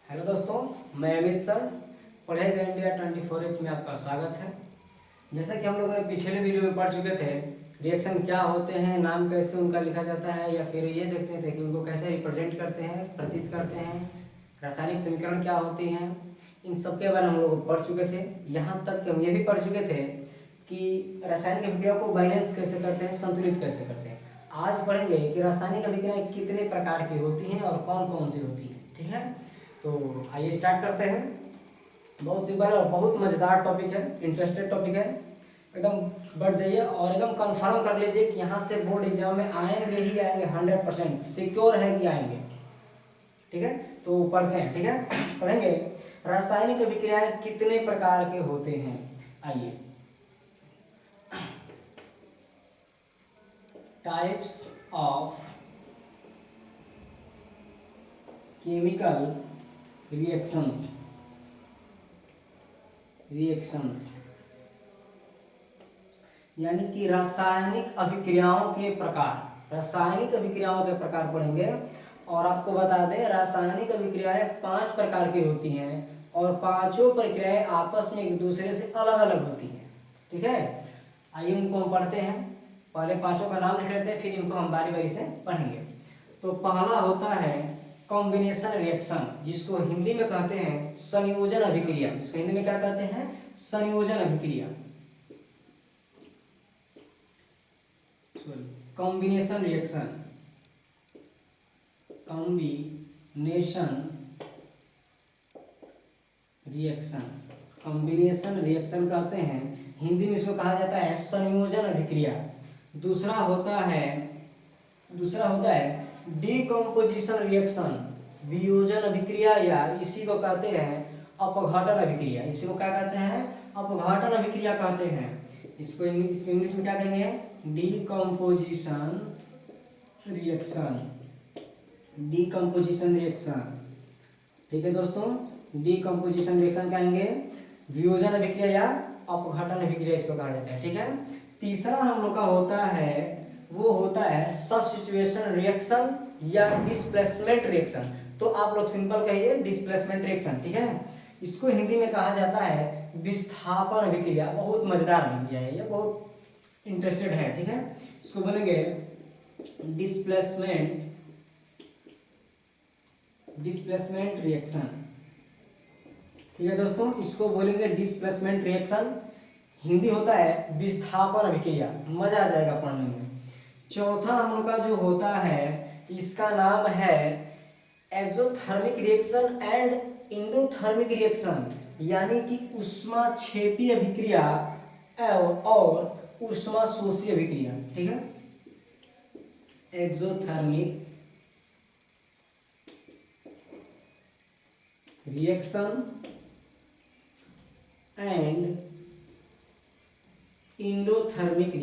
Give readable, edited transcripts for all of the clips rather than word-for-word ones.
Hello दोस्तों, मैं Amit sir पढ़ेगा इंडिया 24 में आपका स्वागत है। जैसा कि हम लोगों ने पिछले वीडियो में पढ़ चुके थे, रिएक्शन क्या होते हैं, नाम कैसे उनका लिखा जाता है, या फिर ये देखते थे कि उनको कैसे रिप्रेजेंट करते हैं, प्रतीत करते हैं, रासायनिक समीकरण क्या होती हैं, इन सब के बारे में हम लोग पढ़ चुके थे। यहाँ तक कि हम ये भी पढ़ चुके थे कि रासायनिक अभिक्रिया को बैलेंस कैसे करते हैं, संतुलित कैसे करते हैं। आज पढ़ेंगे कि रासायनिक अभिक्रियाएं कितने प्रकार की होती हैं और कौन कौन सी होती हैं। ठीक है, तो आइए स्टार्ट करते हैं। बहुत सिंपल और बहुत मज़ेदार टॉपिक है, इंटरेस्टेड टॉपिक है। एकदम बढ़ जाइए और एकदम कंफर्म कर लीजिए कि यहाँ से बोर्ड एग्जाम में आएंगे ही आएंगे, 100% सिक्योर है कि आएंगे। ठीक है, तो पढ़ते हैं। ठीक है, पढ़ेंगे रासायनिक अभिक्रियाएं कितने प्रकार के होते हैं। आइए, टाइप्स ऑफ केमिकल रिएक्शंस यानी कि रासायनिक अभिक्रियाओं के प्रकार। रासायनिक अभिक्रियाओं के प्रकार पढ़ेंगे और आपको बता दें रासायनिक अभिक्रियाएं 5 प्रकार की होती हैं और पांचों प्रक्रियाएं आपस में एक दूसरे से अलग अलग होती हैं। ठीक है, आइए इनको हम पढ़ते हैं। पहले पांचों का नाम लिख लेते हैं, फिर इनको हम बारी बारी से पढ़ेंगे। तो पहला होता है कॉम्बिनेशन रिएक्शन, जिसको हिंदी में कहते हैं संयोजन अभिक्रिया। जिसको हिंदी में क्या कहते हैं? संयोजन अभिक्रिया। कॉम्बिनेशन रिएक्शन, कॉम्बिनेशन रिएक्शन कहते हैं। हिंदी में इसको कहा जाता है संयोजन अभिक्रिया। दूसरा होता है डीकम्पोजिशन रिएक्शन, वियोजन अभिक्रिया, या इसी को कहते हैं अपघटन अभिक्रिया। इसी को क्या कहते हैं? अपघटन अभिक्रिया कहते हैं। इसको इंग्लिश में क्या कहेंगे? Decomposition reaction. ठीक है दोस्तों, डीकम्पोजिशन रिएक्शन कहेंगे, वियोजन अभिक्रिया या अपघटन अभिक्रिया इसको कहा जाता है। ठीक है, तीसरा हम लोग का होता है सब्स्टिट्यूशन रिएक्शन या डिस्प्लेसमेंट रिएक्शन। तो आप लोग सिंपल कहिए डिस्प्लेसमेंट रिएक्शन। ठीक है, इसको हिंदी में कहा जाता है विस्थापन अभिक्रिया। बहुत मजेदार अभिक्रिया है, ये बहुत इंटरेस्टेड है। ठीक है, इसको बोलेंगे डिस्प्लेसमेंट रिएक्शन। ठीक है दोस्तों, इसको बोलेंगे डिस्प्लेसमेंट रिएक्शन। हिंदी होता है विस्थापन अभिक्रिया। मजा आ जाएगा पढ़ने में। चौथा हम लोग का जो होता है, इसका नाम है exothermic reaction and endothermic reaction, यानी कि ऊष्माक्षेपी अभिक्रिया और ऊष्माशोषी अभिक्रिया। ठीक है, exothermic reaction and endothermic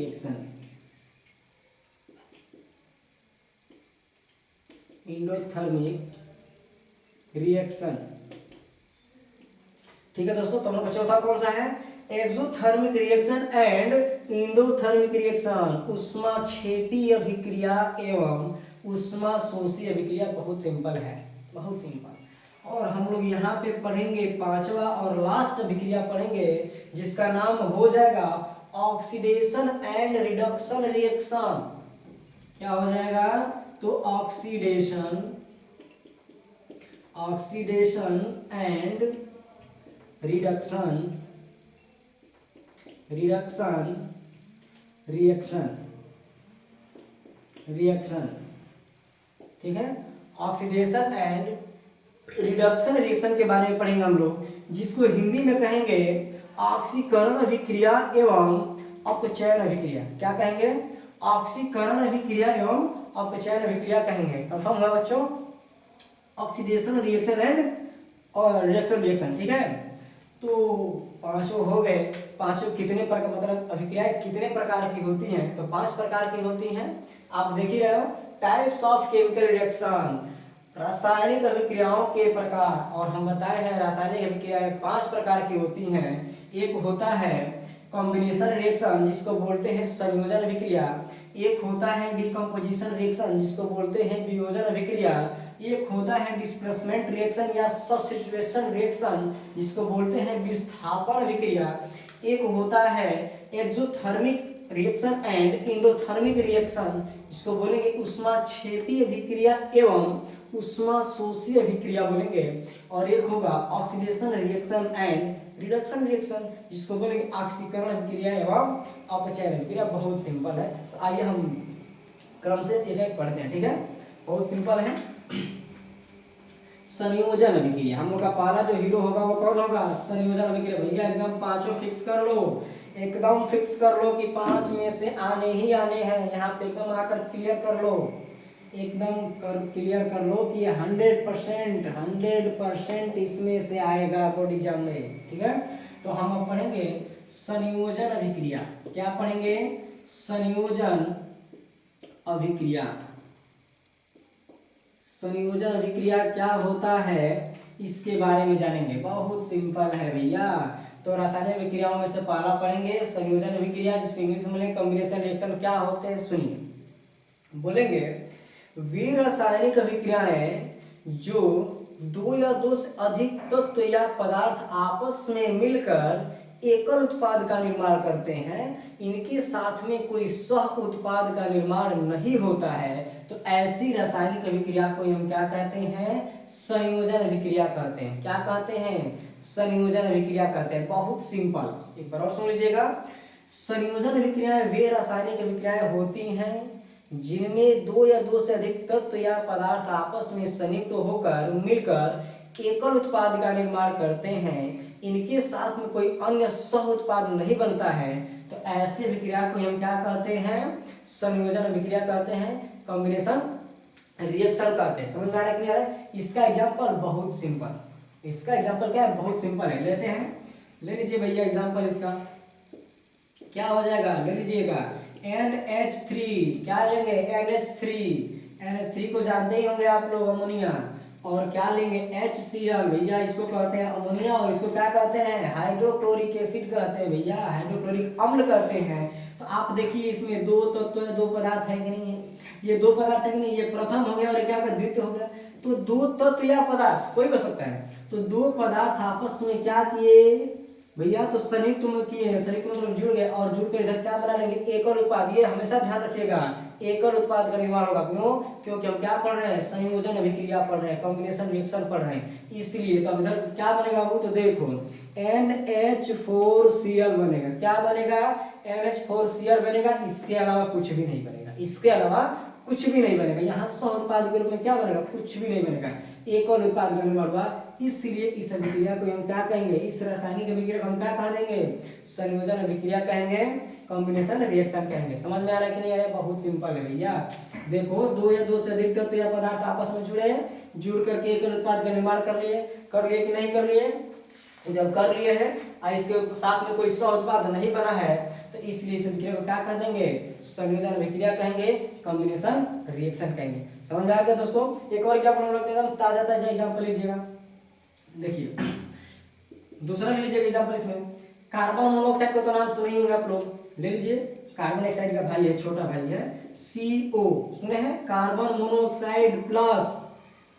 reaction. ठीक है दोस्तों, तो हम लोग का चौथा कौन सा है? Exothermic reaction and endothermic reaction, ऊष्माक्षेपी अभिक्रिया एवं ऊष्माशोषी अभिक्रिया। बहुत सिंपल है, बहुत सिंपल। और हम लोग यहाँ पे पढ़ेंगे पांचवा और लास्ट अभिक्रिया पढ़ेंगे, जिसका नाम हो जाएगा ऑक्सीडेशन एंड रिडक्शन रिएक्शन। क्या हो जाएगा? तो ऑक्सीडेशन एंड रिडक्शन रिएक्शन। ठीक है, ऑक्सीडेशन एंड रिडक्शन रिएक्शन के बारे में पढ़ेंगे हम लोग, जिसको हिंदी में कहेंगे ऑक्सीकरण अभिक्रिया एवं अपचयन अभिक्रिया। क्या कहेंगे? ऑक्सीकरण अभिक्रिया एवं अपचयन अभिक्रिया कहेंगे। कंफर्म हुआ बच्चों? ऑक्सीडेशन रिएक्शन एंड और रिएक्शन। ठीक है, तो पांचों हो गए। पांचों कितने प्रकार, मतलब अभिक्रियाएं कितने प्रकार की होती हैं? तो 5 प्रकार की होती हैं। आप देख ही रहे हो, टाइप्स ऑफ केमिकल रिएक्शन, रासायनिक अभिक्रियाओं के प्रकार। और हम बताए हैं रासायनिक अभिक्रियाएं 5 प्रकार की होती हैं। एक होता है कॉम्बिनेशन रिएक्शन, जिसको बोलते हैं संयोजन अभिक्रिया। एक होता है डिकम्पोजिशन रिएक्शन, जिसको बोलते हैं वियोजन अभिक्रिया। एक होता है डिस्प्लेसमेंट रिएक्शन या सब्स्टिट्यूशन रिएक्शन जिसको बोलते हैं विस्थापन अभिक्रिया। एक होता है exothermic reaction and endothermic reaction जिसको बोलेंगे ऊष्माक्षेपी अभिक्रिया एवं ऊष्माशोषी अभिक्रिया बोलेंगे। और एक होगा oxidation reaction and reduction reaction जिसको बोलेंगे ऑक्सीकरण अभिक्रिया एवं अपचयन अभिक्रिया। बहुत सिंपल है, तो आइए हम क्रम से एक एक पढ़ते हैं, ठीक है। बहुत सिंपल है। संयोजन अभिक्रिया, हम लोग का पहला जो हीरो होगा वो कौन होगा? संयोजन अभिक्रिया। भैया एकदम पांचों फिक्स कर लो, एकदम फिक्स कर लो कि 5 में से आने ही आने हैं। यहाँ पे एकदम आकर क्लियर कर लो, एकदम क्लियर कर लो कि 100% इसमें से आएगा बोर्ड एग्जाम में, ठीक है। तो हम अब पढ़ेंगे संयोजन अभिक्रिया। क्या पढ़ेंगे? संयोजन अभिक्रिया। संयोजन अभिक्रिया क्या होता है इसके बारे में जानेंगे। बहुत सिंपल है भैया। तो रासायनिक अभिक्रियाओं में से पहला पढ़ेंगे संयोजन अभिक्रिया, जिसको इंग्लिश में कॉम्बिनेशन रिएक्शन। क्या होते हैं सुनिए, बोलेंगे वे रासायनिक अभिक्रियाएं जो दो या दो से अधिक तत्व या पदार्थ आपस में मिलकर एकल उत्पाद का निर्माण करते हैं। इनके साथ में कोई सह उत्पाद का निर्माण नहीं होता है, तो ऐसी रासायनिक अभिक्रिया को हम क्या कहते हैं? संयोजन अभिक्रिया कहते हैं। क्या कहते हैं? संयोजन अभिक्रिया कहते हैं। बहुत सिंपल, एक बार और सुन लीजिएगा। संयोजन अभिक्रियाएं वे रासायनिक अभिक्रियाएं होती हैं जिनमें दो या दो से अधिक तत्व या पदार्थ आपस में संयुक्त होकर मिलकर एकल उत्पाद का निर्माण करते हैं। इनके साथ में कोई अन्य सह उत्पाद नहीं बनता है, तो ऐसी अभिक्रिया को हम क्या कहते हैं? संयोजन अभिक्रिया कहते हैं, कॉम्बिनेशन रिएक्शन कहते हैं। समझ में आ रहा है कि नहीं आ रहा है? इसका एग्जांपल बहुत सिंपल, इसका एग्जांपल क्या है? बहुत सिंपल है। लेते हैं, ले लीजिए भैया एग्जांपल इसका। क्या हो जाएगा? ले लीजिएगा NH3। क्या लेंगे? NH3 को जानते ही होंगे आप लोग, अमोनिया। और क्या लेंगे? HCl। भैया इसको कहते हैं अमोनिया, और इसको क्या कहते हैं? हाइड्रोक्लोरिक एसिड कहते हैं भैया, हाइड्रोक्लोरिक अम्ल कहते हैं। तो आप देखिए इसमें दो तत्व दो पदार्थ है कि नहीं है? ये दो पदार्थ है कि नहीं? ये प्रथम हो गया और क्या होगा? द्वितीय हो गया। तो दो तत्व या पदार्थ कोई भी हो सकता है। तो दो पदार्थ आपस में क्या किए भैया? तो संयुक्त में किए, संयुक्त में जुड़ गए और जुड़कर इधर क्या बना लेंगे? एकल उत्पाद। ये हमेशा ध्यान रखिएगा, एकल उत्पाद का निर्माण होगा। क्यों? क्योंकि हम क्या पढ़ रहे हैं? संयोजन अभिक्रिया पढ़ रहे हैं, कॉम्बिनेशन रिएक्शन पढ़ रहे हैं, इसलिए। तो अब इधर क्या बनेगा वो तो देखो, NH4Cl बनेगा। क्या बनेगा? NH4Cl बनेगा। इसके अलावा कुछ भी नहीं बनेगा, इसके अलावा कुछ भी नहीं बनेगा। यहाँ सह उत्पाद के रूप में क्या बनेगा? कुछ भी नहीं बनेगा, एकल उत्पाद का निर्माण हुआ। इसलिए इस अभिक्रिया को हम क्या कहेंगे? इस रासायनिक अभिक्रिया को हम क्या कह देंगे? संयोजन अभिक्रिया कहेंगे, कॉम्बिनेशन रिएक्शन कहेंगे। समझ में आ रहा है कि नहीं आ रहा है? बहुत सिंपल है भैया। देखो दो या दो से अधिक तत्व या पदार्थ आपस में जुड़े, जुड़ करके एकल उत्पाद का निर्माण कर लिए कि नहीं कर लिए? जब कर लिए हैं और इसके साथ में कोई सह उत्पाद नहीं बना है, तो इसलिए इस अभिक्रिया को क्या कह देंगे? संयोजन अभिक्रिया कहेंगे, कॉम्बिनेशन रिएक्शन कहेंगे। समझ में आ गया दोस्तों? एक और एग्जांपल हम लोग एकदम ताजा ताजा एग्जांपल लीजिएगा। देखिए दूसरा ले लीजिएगा एग्जांपल इसमें। कार्बन मोनोऑक्साइड का तो नाम सुने ही होंगे आप लोग। ले लीजिए, कार्बन डाइऑक्साइड का भाई है, छोटा भाई है, CO सुने हैं? कार्बन मोनोऑक्साइड प्लस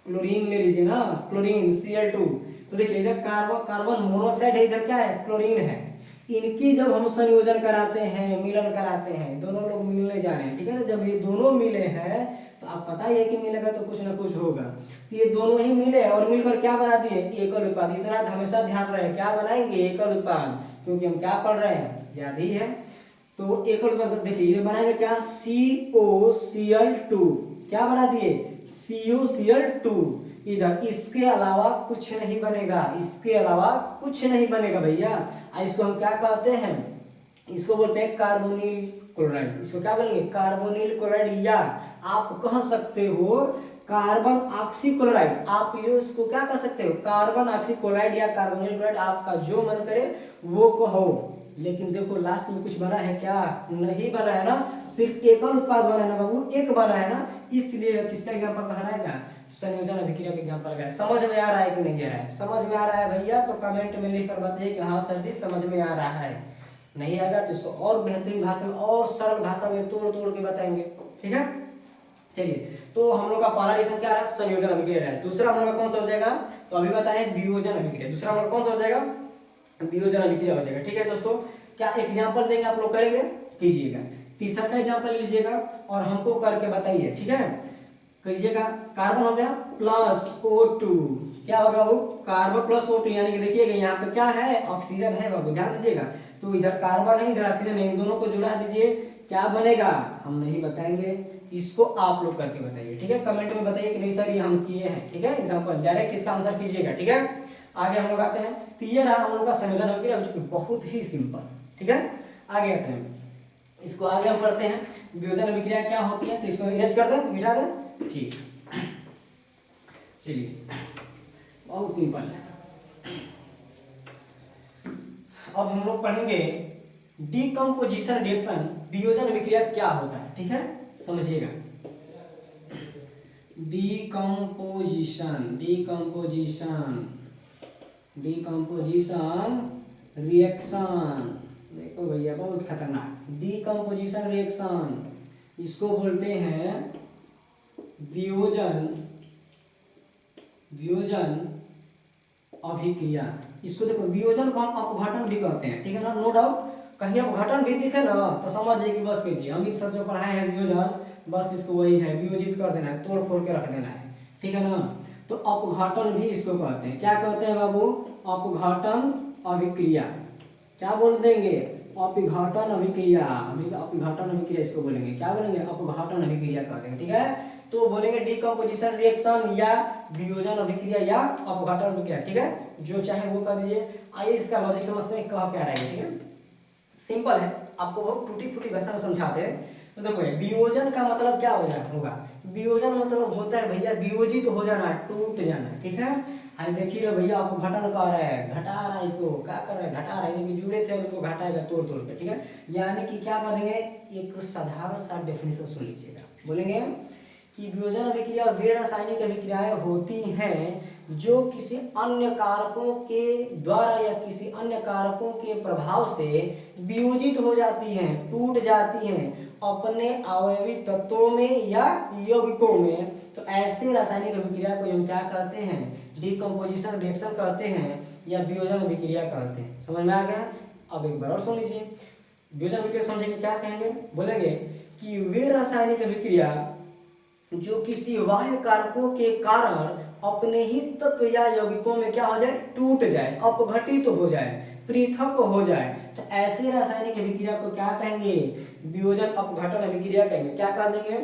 क्लोरीन ले लीजिए ना, क्लोरीन Cl2। तो देखिए इधर कार्बन मोनोऑक्साइड है, इधर क्या है? क्लोरीन है। इनकी जब हम संयोजन कराते हैं, मिलन कराते हैं, दोनों लोग मिलने जा रहे हैं, ठीक है ना। जब ये दोनों मिले हैं तो आप पता ही है कि मिलेगा तो कुछ ना कुछ होगा। तो ये दोनों ही मिले और मिलकर क्या बना दिए? एकल उत्पाद। इतना हमेशा ध्यान रहे, क्या बनाएंगे? एकल उत्पाद। क्योंकि हम क्या पढ़ रहे हैं? याद ही है। तो एकल उत्पाद देखिए ये बनाएंगे क्या? COCl2। क्या बना दिए? COCl2। इधर इसके अलावा कुछ नहीं बनेगा, इसके अलावा कुछ नहीं बनेगा भैया। इसको हम क्या कहते हैं? इसको बोलते हैं कार्बोनिल क्लोराइड। इसको क्या बोलेंगे? कार्बोनिल क्लोराइड, या आप कह सकते हो कार्बन ऑक्सीक्लोराइड। आप ये इसको क्या कह सकते हो? कार्बन ऑक्सीक्लोराइड या कार्बोनिल क्लोराइड, आपका जो मन करे वो कहो। लेकिन देखो लास्ट में कुछ बना है क्या? नहीं बना है ना, सिर्फ एकल उत्पाद बना है ना बाबू, एक बना है ना। इसलिए किसका एग्जांपल कहलाएगा? संयोजन अभिक्रिया का एग्जांपल है। समझ में आ रहा है कि नहीं आ रहा है? समझ में आ रहा है भैया तो कमेंट में लिख कर बताइए कि हाँ सर जी समझ में आ रहा है। नहीं आएगा तो इसको और बेहतरीन भाषा में और सरल भाषा में तोड़ तोड़ के बताएंगे, ठीक है। चलिए, तो हम लोग का पहला रिएक्शन क्या रहा, संयोजन अभिक्रिया रहा है। दूसरा हम लोग का कौन सा हो जाएगा, तो अभी बताएं वियोजन अभिक्रिया। दूसरा हम लोग कौन सा हो जाएगा, वियोजन अभिक्रिया हो जाएगा। ठीक है दोस्तों, क्या एग्जाम्पल देंगे आप लोग, करेंगे, कीजिएगा। तीसरा का एग्जाम्पल लीजिएगा और हमको करके बताइए। ठीक है, कीजिएगा। कार्बन हो गया प्लस O2, क्या होगा बाबू, कार्बन प्लस O2, यानी कि देखिएगा यहाँ पे क्या है, ऑक्सीजन है बाबू, ध्यान दीजिएगा। तो इधर कार्बन है, इधर ऑक्सीजन है, इन दोनों को जुड़ा दीजिए, क्या बनेगा हम नहीं बताएंगे, इसको आप लोग करके बताइए। ठीक है, कमेंट में बताइए कि नहीं सर ये हम किए हैं। ठीक है, एग्जाम्पल डायरेक्ट इसका आंसर कीजिएगा। ठीक है, आगे हम लोग आते हैं। तो ये रहा हम लोग का संयोजन अभिक्रिया, बहुत ही सिंपल। ठीक है, आगे आते हैं, इसको आगे हम पढ़ते हैं। वियोजन अभिक्रिया क्या होती है, तो इसको इरेज कर दें, मिटा दें। ठीक, चलिए, बहुत सिंपल है। अब हम लोग पढ़ेंगे डीकम्पोजिशन रिएक्शन, वियोजन अभिक्रिया क्या होता है। ठीक है, समझिएगा। डीकम्पोजिशन रिएक्शन, देखो भैया बहुत खतरनाक। डीकम्पोजिशन रिएक्शन, इसको बोलते हैं वियोजन अभिक्रिया। इसको देखो, वियोजन को हम अपघटन भी कहते हैं। ठीक है ना, नो डाउट। कहीं अपघटन भी दिखे ना तो समझ जाइए कि बस कीजिए, अमित सर जो पढ़ाए हैं वियोजन, बस इसको वही है, वियोजित कर देना है, तोड़ फोड़ के रख देना है। ठीक है ना, तो अपघटन भी इसको कहते हैं। क्या कहते हैं बाबू, अपघटन अभिक्रिया। क्या बोल देंगे, अपघटन अभिक्रिया। अपघटन अभिक्रिया इसको बोलेंगे, क्या बोलेंगे, अपघटन अभिक्रिया कहते हैं। ठीक है, तो बोलेंगे डीकम्पोजिशन रिएक्शन या वियोजन अभिक्रिया या अपघटन अभिक्रिया। ठीक है, जो चाहे वो कर दीजिए। आइए इसका लॉजिक समझते हैं, कहा क्या रहेगा। ठीक है, सिंपल है, आपको बहुत टूटी फूटी भाषा में समझाते हैं। तो देखो, वियोजन का मतलब क्या होगा, वियोजन मतलब होता है भैया वियोजित हो जाना, टूट जाना। ठीक है, देखिए भैया अपघटन कर रहा है, घटा रहा है, इसको क्या कर रहा है, घटा रहा है, यानी कि जुड़े थे उनको घटाएगा तोड़ तोड़ के। ठीक है, यानी कि क्या कर देंगे, एक साधारण सा डेफिनेशन सुन लीजिएगा। बोलेंगे कि वियोजन अभिक्रिया वे रासायनिक अभिक्रियाएं होती हैं जो किसी अन्य कारकों के द्वारा या किसी अन्य कारकों के प्रभाव से वियोजित हो जाती हैं, टूट जाती हैं अपने अवयवी तत्वों में या यौगिकों में। तो ऐसे रासायनिक अभिक्रिया को हम क्या कहते हैं, डीकम्पोजिशन रिएक्शन कहते हैं या वियोजन अभिक्रिया कहते हैं। समझ में आ गया। अब एक बार और सुन लीजिए, वियोजन अभिक्रिया समझेंगे क्या कहेंगे, बोलेंगे कि वे रासायनिक अभिक्रिया जो किसी बाह्य कारकों के कारण अपने ही तत्व या यौगिकों में क्या हो जाए, टूट जाए, अपघटित हो जाए, पृथक हो जाए, तो ऐसे रासायनिक अभिक्रिया को क्या कहेंगे, वियोजन अपघटन अभिक्रिया कहेंगे। क्या कह देंगे,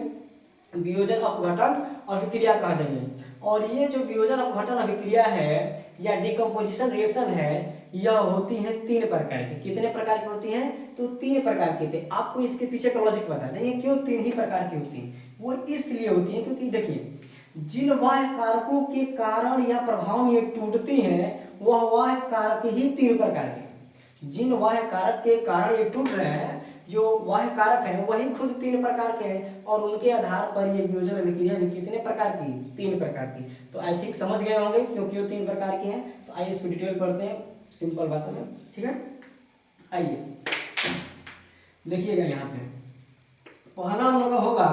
वियोजन अपघटन अभिक्रिया कह देंगे। और ये जो वियोजन अपघटन अभिक्रिया है या डीकम्पोजिशन रिएक्शन है, यह होती है 3 प्रकार की। कितने प्रकार की होती हैं, तो 3 प्रकार की होती है। आपको इसके पीछे का लॉजिक बता देंगे क्यों 3 ही प्रकार की होती हैं। वो इसलिए होती है क्योंकि देखिए, जिन बाह्य कारकों के कारण या प्रभाव में ये टूटती हैं, वह बाह्य कारक ही 3 प्रकार के हैं। जिन बाह्य कारक के कारण ये टूट रहे हैं, जो बाह्य कारक हैं वही खुद 3 प्रकार के हैं, और उनके आधार पर ये वियोजन अभिक्रिया भी कितने प्रकार की, 3 प्रकार की। तो आई थिंक समझ गए होंगे क्योंकि वो 3 प्रकार की हैं। तो आइए इसको डिटेल पढ़ते हैं सिंपल भाषा में। ठीक है, आइए देखिएगा, यहाँ पे पहला हम लोग होगा,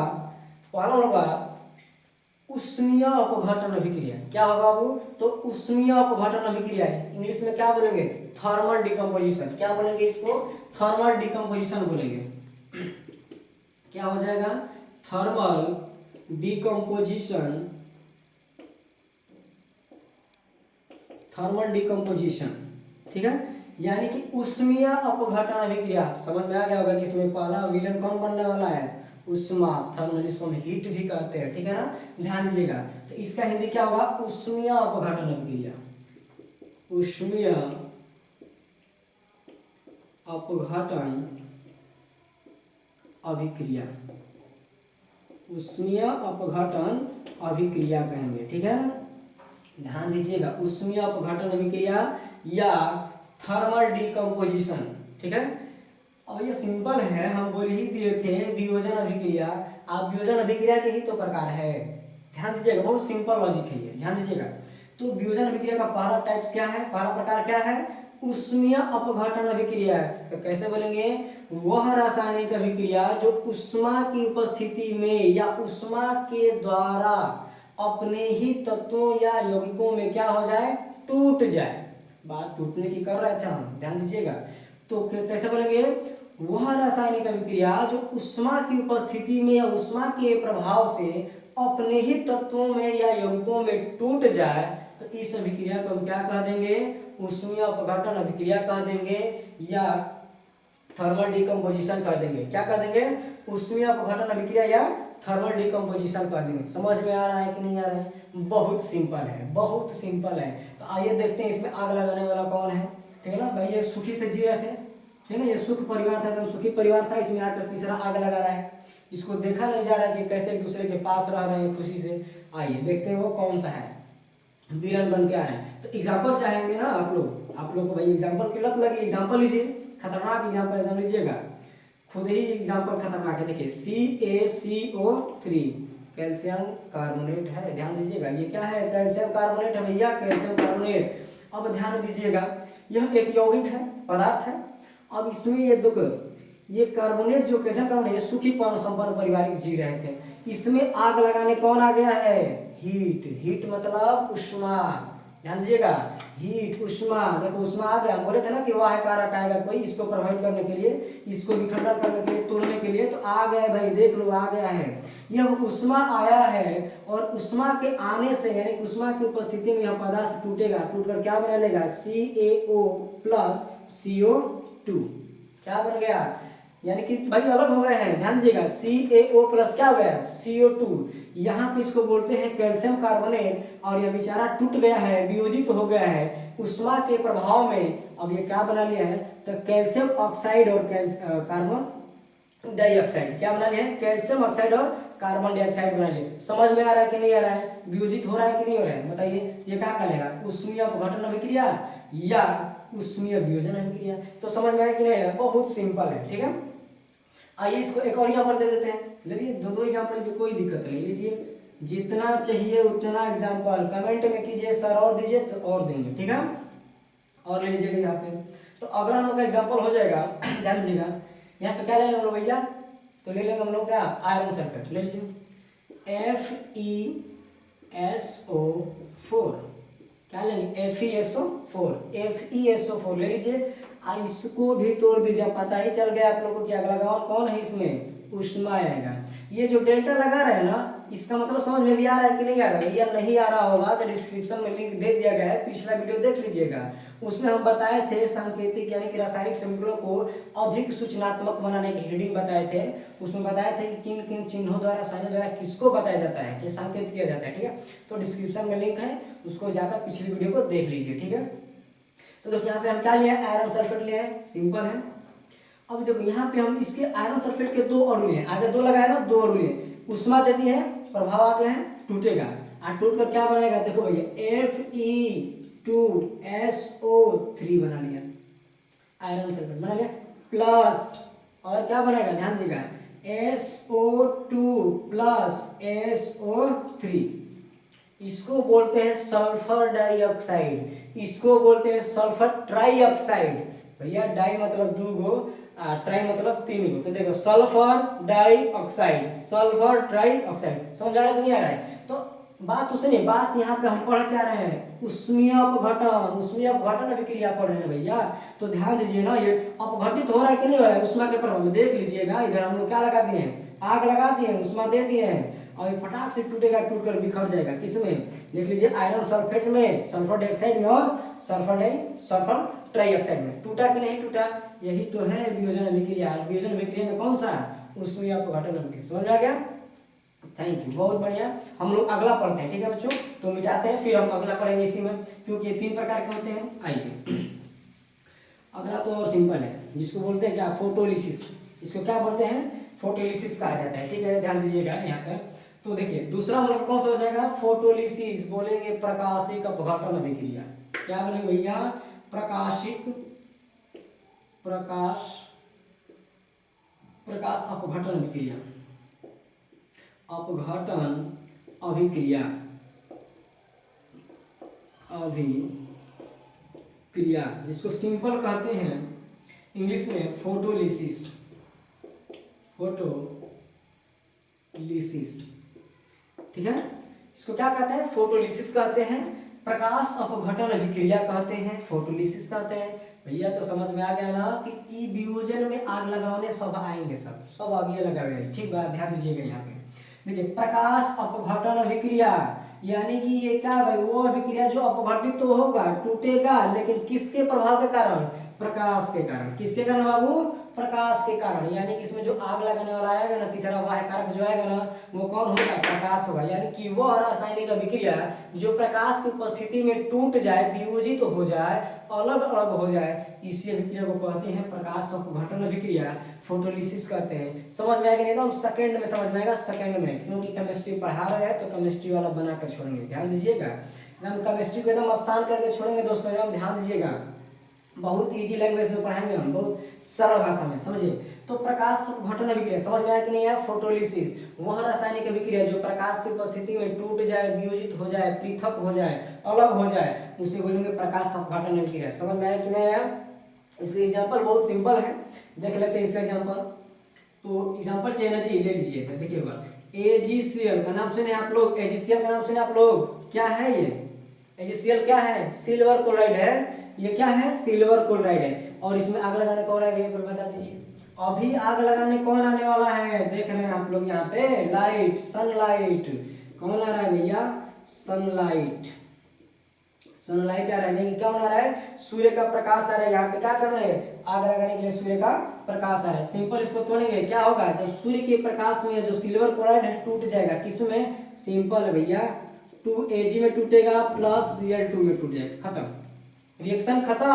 उष्मीय अपघटन अभिक्रिया। क्या होगा बाबू, तो उष्मीय अपघटन अभिक्रिया है, इंग्लिश में क्या बोलेंगे, थर्मल डिकम्पोजिशन। क्या बोलेंगे इसको, थर्मल डिकम्पोजिशन बोलेंगे। क्या हो जाएगा, थर्मल डिकम्पोजिशन, ठीक है, यानी कि उष्मीय अपघटन अभिक्रिया। समझ में आ गया होगा कि इसमें पहला विलेन कौन बनने वाला है, उष्मा, थर्मल, जिसको हम हीट भी कहते हैं। ठीक है ना, ध्यान दीजिएगा। तो इसका हिंदी क्या होगा, उष्मीय अपघटन अभिक्रिया, उष्मीय अपघटन अभिक्रिया, उष्मीय अपघटन अभिक्रिया कहेंगे। ठीक है, ध्यान दीजिएगा, उष्मीय अपघटन अभिक्रिया या थर्मल डिकम्पोजिशन। ठीक है, अब ये सिंपल है, हम बोल ही दिए थे वियोजन अभिक्रिया। आप वियोजन अभिक्रिया के ही तो प्रकार है, ध्यान दीजिएगा, बहुत सिंपल लॉजिक है ये, ध्यान दीजिएगा। तो वियोजन अभिक्रिया का पहला टाइप्स क्या है, पहला प्रकार क्या है, उष्मीय अपघटन अभिक्रिया। तो कैसे बोलेंगे, वह रासायनिक अभिक्रिया जो उष्मा की उपस्थिति में या उष्मा के द्वारा अपने ही तत्वों या यौगिकों में क्या हो जाए, टूट जाए। बात टूटने की कर रहे थे हम, ध्यान दीजिएगा। तो कैसे बोलेंगे, वह रासायनिक अभिक्रिया जो उष्मा की उपस्थिति में या उष्मा के प्रभाव से अपने ही तत्वों में या यौगिकों में टूट जाए, तो इस अभिक्रिया को हम क्या कह देंगे, उष्मीय अपघटन अभिक्रिया कह देंगे या थर्मल डिकम्पोजिशन कह देंगे। क्या कह देंगे, उष्मीय अपघटन अभिक्रिया या थर्मल डिकम्पोजिशन कह देंगे। समझ में आ रहा है कि नहीं आ रहा है? बहुत सिंपल है, बहुत सिंपल है। तो आइए देखते हैं इसमें आग लगाने वाला कौन है। ठीक है ना भाई, ये सुखी से जी रहे थे, ठीक है ना, ये सुख परिवार था, एकदम सुखी परिवार था, इसमें आकर तीसरा आग लगा रहा है। इसको देखा नहीं जा रहा है कि कैसे एक दूसरे के पास रह रहे हैं खुशी से। आइए देखते हैं वो कौन सा है, विलन बन के आ रहे हैं। तो एग्जाम्पल चाहेंगे ना आप लोग को भाई एग्जाम्पल की लत लगी, एग्जाम्पल लीजिए, खतरनाक एग्जाम्पल एकदम लीजिएगा, खुद ही एग्जाम्पल खतरनाक है। देखिए CaCO3 कैल्शियम कार्बोनेट है, ध्यान दीजिएगा। ये क्या है, कैल्शियम कार्बोनेट है भैया, कैल्शियम कार्बोनेट। अब ध्यान दीजिएगा, यह एक यौगिक है, पदार्थ है। अब इसमें ये कार्बोनेट जो कैल्शियम कार्बोनेट, ये सुखी संपन्न पारिवारिक जी रहे थे। इसमें आग लगाने कौन आ गया है, हीट। हीट मतलब उष्मा, ध्यान दीजिएगा, हीट उष्मा। देखो उष्मा आ गया, बोले थे ना कि वाह कारक आएगा कोई इसको प्रभावित करने के लिए, इसको विखंडन करने के लिए, तोड़ने के लिए। तो आ गया भाई, देख लो आ गया है, यह उष्मा आया है। और उष्मा के आने से यानी उष्मा की उपस्थिति में यह पदार्थ टूटेगा, टूटकर क्या बना लेगा, CaO प्लस CO2। क्या बन गया, यानी कि भाई अलग हो गए हैं, ध्यान दीजिएगा। CaO प्लस क्या हो गया, CO2। यहाँ पे इसको बोलते हैं कैल्शियम कार्बोनेट। और यह बेचारा टूट गया है, वियोजित हो गया है उष्मा के प्रभाव में। अब ये क्या बना लिया है, तो कैल्शियम ऑक्साइड और कार्बन डाइऑक्साइड। क्या बना लिया है, कैल्शियम ऑक्साइड और कार्बन डाइऑक्साइड बना लिया। समझ में आ रहा है कि नहीं आ रहा है, वियोजित हो रहा है कि नहीं हो रहा है, बताइए। ये क्या कहलाएगा, उष्मीय अपघटन अभिक्रिया या उष्मीय वियोजन अभिक्रिया। तो समझ में आया कि नहीं, बहुत सिंपल है, ठीक है। आइए इसको एक और एग्जाम्पल दे देते हैं, लीजिए दो एग्जाम्पल की कोई दिक्कत नहीं, लीजिए जितना चाहिए उतना एग्जाम्पल कमेंट में कीजिए, सर और दीजिए तो और देंगे, ठीक है। और ले लीजिएगा यहाँ पे। तो अगला हम लोग का एग्जाम्पल हो जाएगा, ध्यान दीजिएगा। यहाँ पे क्या ले लेंगे हम लोग भैया, तो ले लेंगे हम लोग क्या, आयरन सल्फेट ले लीजिए, FeSO4। क्या लेंगे, FeSO4 ले लीजिए। इसको भी तोड़ दीजिए, पता ही चल गया आप लोगों को कि अगला गाँव कौन है, इसमें उष्मा आएगा। ये जो डेल्टा लगा रहे हैं ना, इसका मतलब समझ में भी आ रहा है कि नहीं आ रहा है, या नहीं आ रहा होगा तो डिस्क्रिप्शन में लिंक दे दिया गया है, पिछला वीडियो देख लीजिएगा। उसमें हम बताए थे सांकेतिक यानी कि रासायनिक समीकरणों को अधिक सूचनात्मक बनाने की हेडिंग बताए थे। उसमें बताए थे कि किन किन चिन्हों द्वारा, साइनों द्वारा किसको बताया जाता है, कि संकेत किया जाता है, ठीक है। तो डिस्क्रिप्शन में लिंक है, उसको जाकर पिछली वीडियो को देख लीजिए, ठीक है। तो देखो यहाँ पे हम क्या लिए हैं, आयरन सल्फेट लिए हैं, सिंपल है। अब देखो यहाँ पे हम इसके आयरन सल्फेट के दो अणु लिए, आगे दो लगाए ना, दो अणु लिए, उष्मा दे दी है, प्रभाव आ गया है, टूटेगा। और टूट कर क्या बनेगा, देखो भैया Fe2SO3 बना लिया, आयरन सल्फेट बना लिया, प्लस और क्या बनेगा, ध्यान दीजिएगा, SO2 प्लस SO3। इसको बोलते हैं सल्फर डाइऑक्साइड, इसको बोलते हैं सल्फर ट्राइऑक्साइड। भैया डाई मतलब दो गो, ट्राई मतलब तीन गो। तो देखो सल्फर डाइऑक्साइड, सल्फर ट्राइऑक्साइड, समझ आ रहा है कि नहीं आ रहा है। तो बात तो सुनिए, बात यहाँ पे हम पढ़ क्या रहे हैं, उष्मीय अपघटन, उष्मीय अपघटन अभिक्रिया पढ़ रहे हैं भैया। तो ध्यान दीजिए ना, ये अपघटित हो रहा है कि नहीं हो रहा है उष्मा के प्रभाव में, देख लीजिएगा। इधर हम लोग क्या लगा दिए हैं, आग लगा दिए हैं, उष्मा दे दिए हैं, और ये फटाक से टूटेगा, टूटकर बिखर जाएगा, किसमें, देख लीजिए आयरन सल्फेट में, सल्फर डाइऑक्साइड में और सल्फर ट्राइऑक्साइड में। टूटा कि नहीं टूटा, यही तो है वियोजन अभिक्रिया। वियोजन अभिक्रिया में कौन सा, उष्मीय अपघटन अभिक्रिया। समझ आ गया, थैंक यू, बहुत बढ़िया। हम लोग अगला पढ़ते हैं, ठीक है बच्चों। तो मिटाते हैं, फिर हम अगला पढ़ेंगे इसी में, क्योंकि ये तीन प्रकार के होते हैं। आइए अगला तो और सिंपल है, जिसको बोलते हैं क्या, फोटोलिसिस। इसको क्या बोलते हैं, फोटोलिसिस कहा जाता है, ठीक है, ध्यान दीजिएगा यहाँ पर। तो देखिए दूसरा हम लोग कौन सा हो जाएगा, फोटोलिसिस, बोलेंगे प्रकाशिक अपघटन अभिक्रिया। क्या बोलेंगे भैया, प्रकाश अपघटन अभिक्रिया, अपघटन अभिक्रिया, क्रिया, जिसको सिंपल कहते हैं इंग्लिश में फोटोलिसिस। फोटोलिसिस, ठीक है। इसको क्या कहते हैं? फोटोलिसिस कहते हैं। प्रकाश अपघटन अभिक्रिया कहते हैं, फोटोलिसिस कहते हैं। भैया तो समझ में आ गया ना कि ई वियोजन में आग लगाने सब आएंगे, सब आगे लगा हुआ है। ठीक बात, ध्यान दीजिएगा यहाँ पे। देखिए प्रकाश अपघटन अभिक्रिया यानी कि ये क्या है? वो अभिक्रिया जो अपघटित तो होगा, टूटेगा, लेकिन किसके प्रभाव के कारण? प्रकाश के कारण। किसके कारण बाबू? प्रकाश के कारण। यानी कि इसमें जो आग लगाने वाला आएगा ना, तीसरा वाह कारक जो आएगा ना, वो कौन होगा? प्रकाश होगा। यानी कि वह रासायनिक अभिक्रिया जो प्रकाश की उपस्थिति में टूट जाए, वियोजित तो हो जाए, अलग अलग हो जाए, इसी अभिक्रिया को कहते हैं प्रकाश अपघटन अभिक्रिया, फोटोलिसिस कहते हैं। समझ में आएगा? नहीं एकदम सेकंड में समझ में आएगा, सेकंड में, क्योंकि केमिस्ट्री पढ़ा रहे हैं तो केमिस्ट्री वाला बनाकर छोड़ेंगे, ध्यान दीजिएगा। एकदम केमिस्ट्री को एकदम आसान करके छोड़ेंगे दोस्तों, एकदम ध्यान दीजिएगा। बहुत इजी लैंग्वेज में पढ़ाएंगे हम, बहुत सरल भाषा में, समझिए। तो प्रकाश अपघटन अभिक्रिया समझ में आया कि नहीं है? फोटोलिसिस वह रासायनिक अभिक्रिया जो प्रकाश की उपस्थिति में टूट जाए, वियोजित हो जाए, पृथक हो जाए, अलग हो जाए, उसे बोलेंगे प्रकाश अपघटन अभिक्रिया। समझ में आया कि नहीं है? इसका एग्जांपल बहुत सिंपल है, देख लेते हैं इसका एग्जांपल। तो एग्जांपल चाहिए ना जी, ले लीजिए। तो देखिएगा, AgCl का नाम सुने आप लोग? AgCl का नाम सुने आप लोग? क्या है ये? AgCl क्या है? सिल्वर क्लोराइड है। ये क्या है? सिल्वर क्लोराइड है। और इसमें आग लगाने कौन आएगा ये बता दीजिए। अभी आग लगाने कौन आने वाला है? देख रहे हैं आप लोग यहाँ पे, लाइट, सनलाइट। कौन आ रहा है भैया? सनलाइट। सनलाइट आ रहा है, लेकिन क्या आ रहा है? सूर्य का प्रकाश आ रहा है। यहाँ पे क्या करना है? आग लगाने के लिए सूर्य का प्रकाश आ रहा है। सिंपल इसको तोड़ेंगे, क्या होगा? जब सूर्य के प्रकाश में जो सिल्वर क्लोराइड है टूट जाएगा, किसमें? सिंपल है भैया, 2Ag में टूटेगा, प्लस Cl2 में टूट जाएगा, खत्म। रिएक्शन खत्म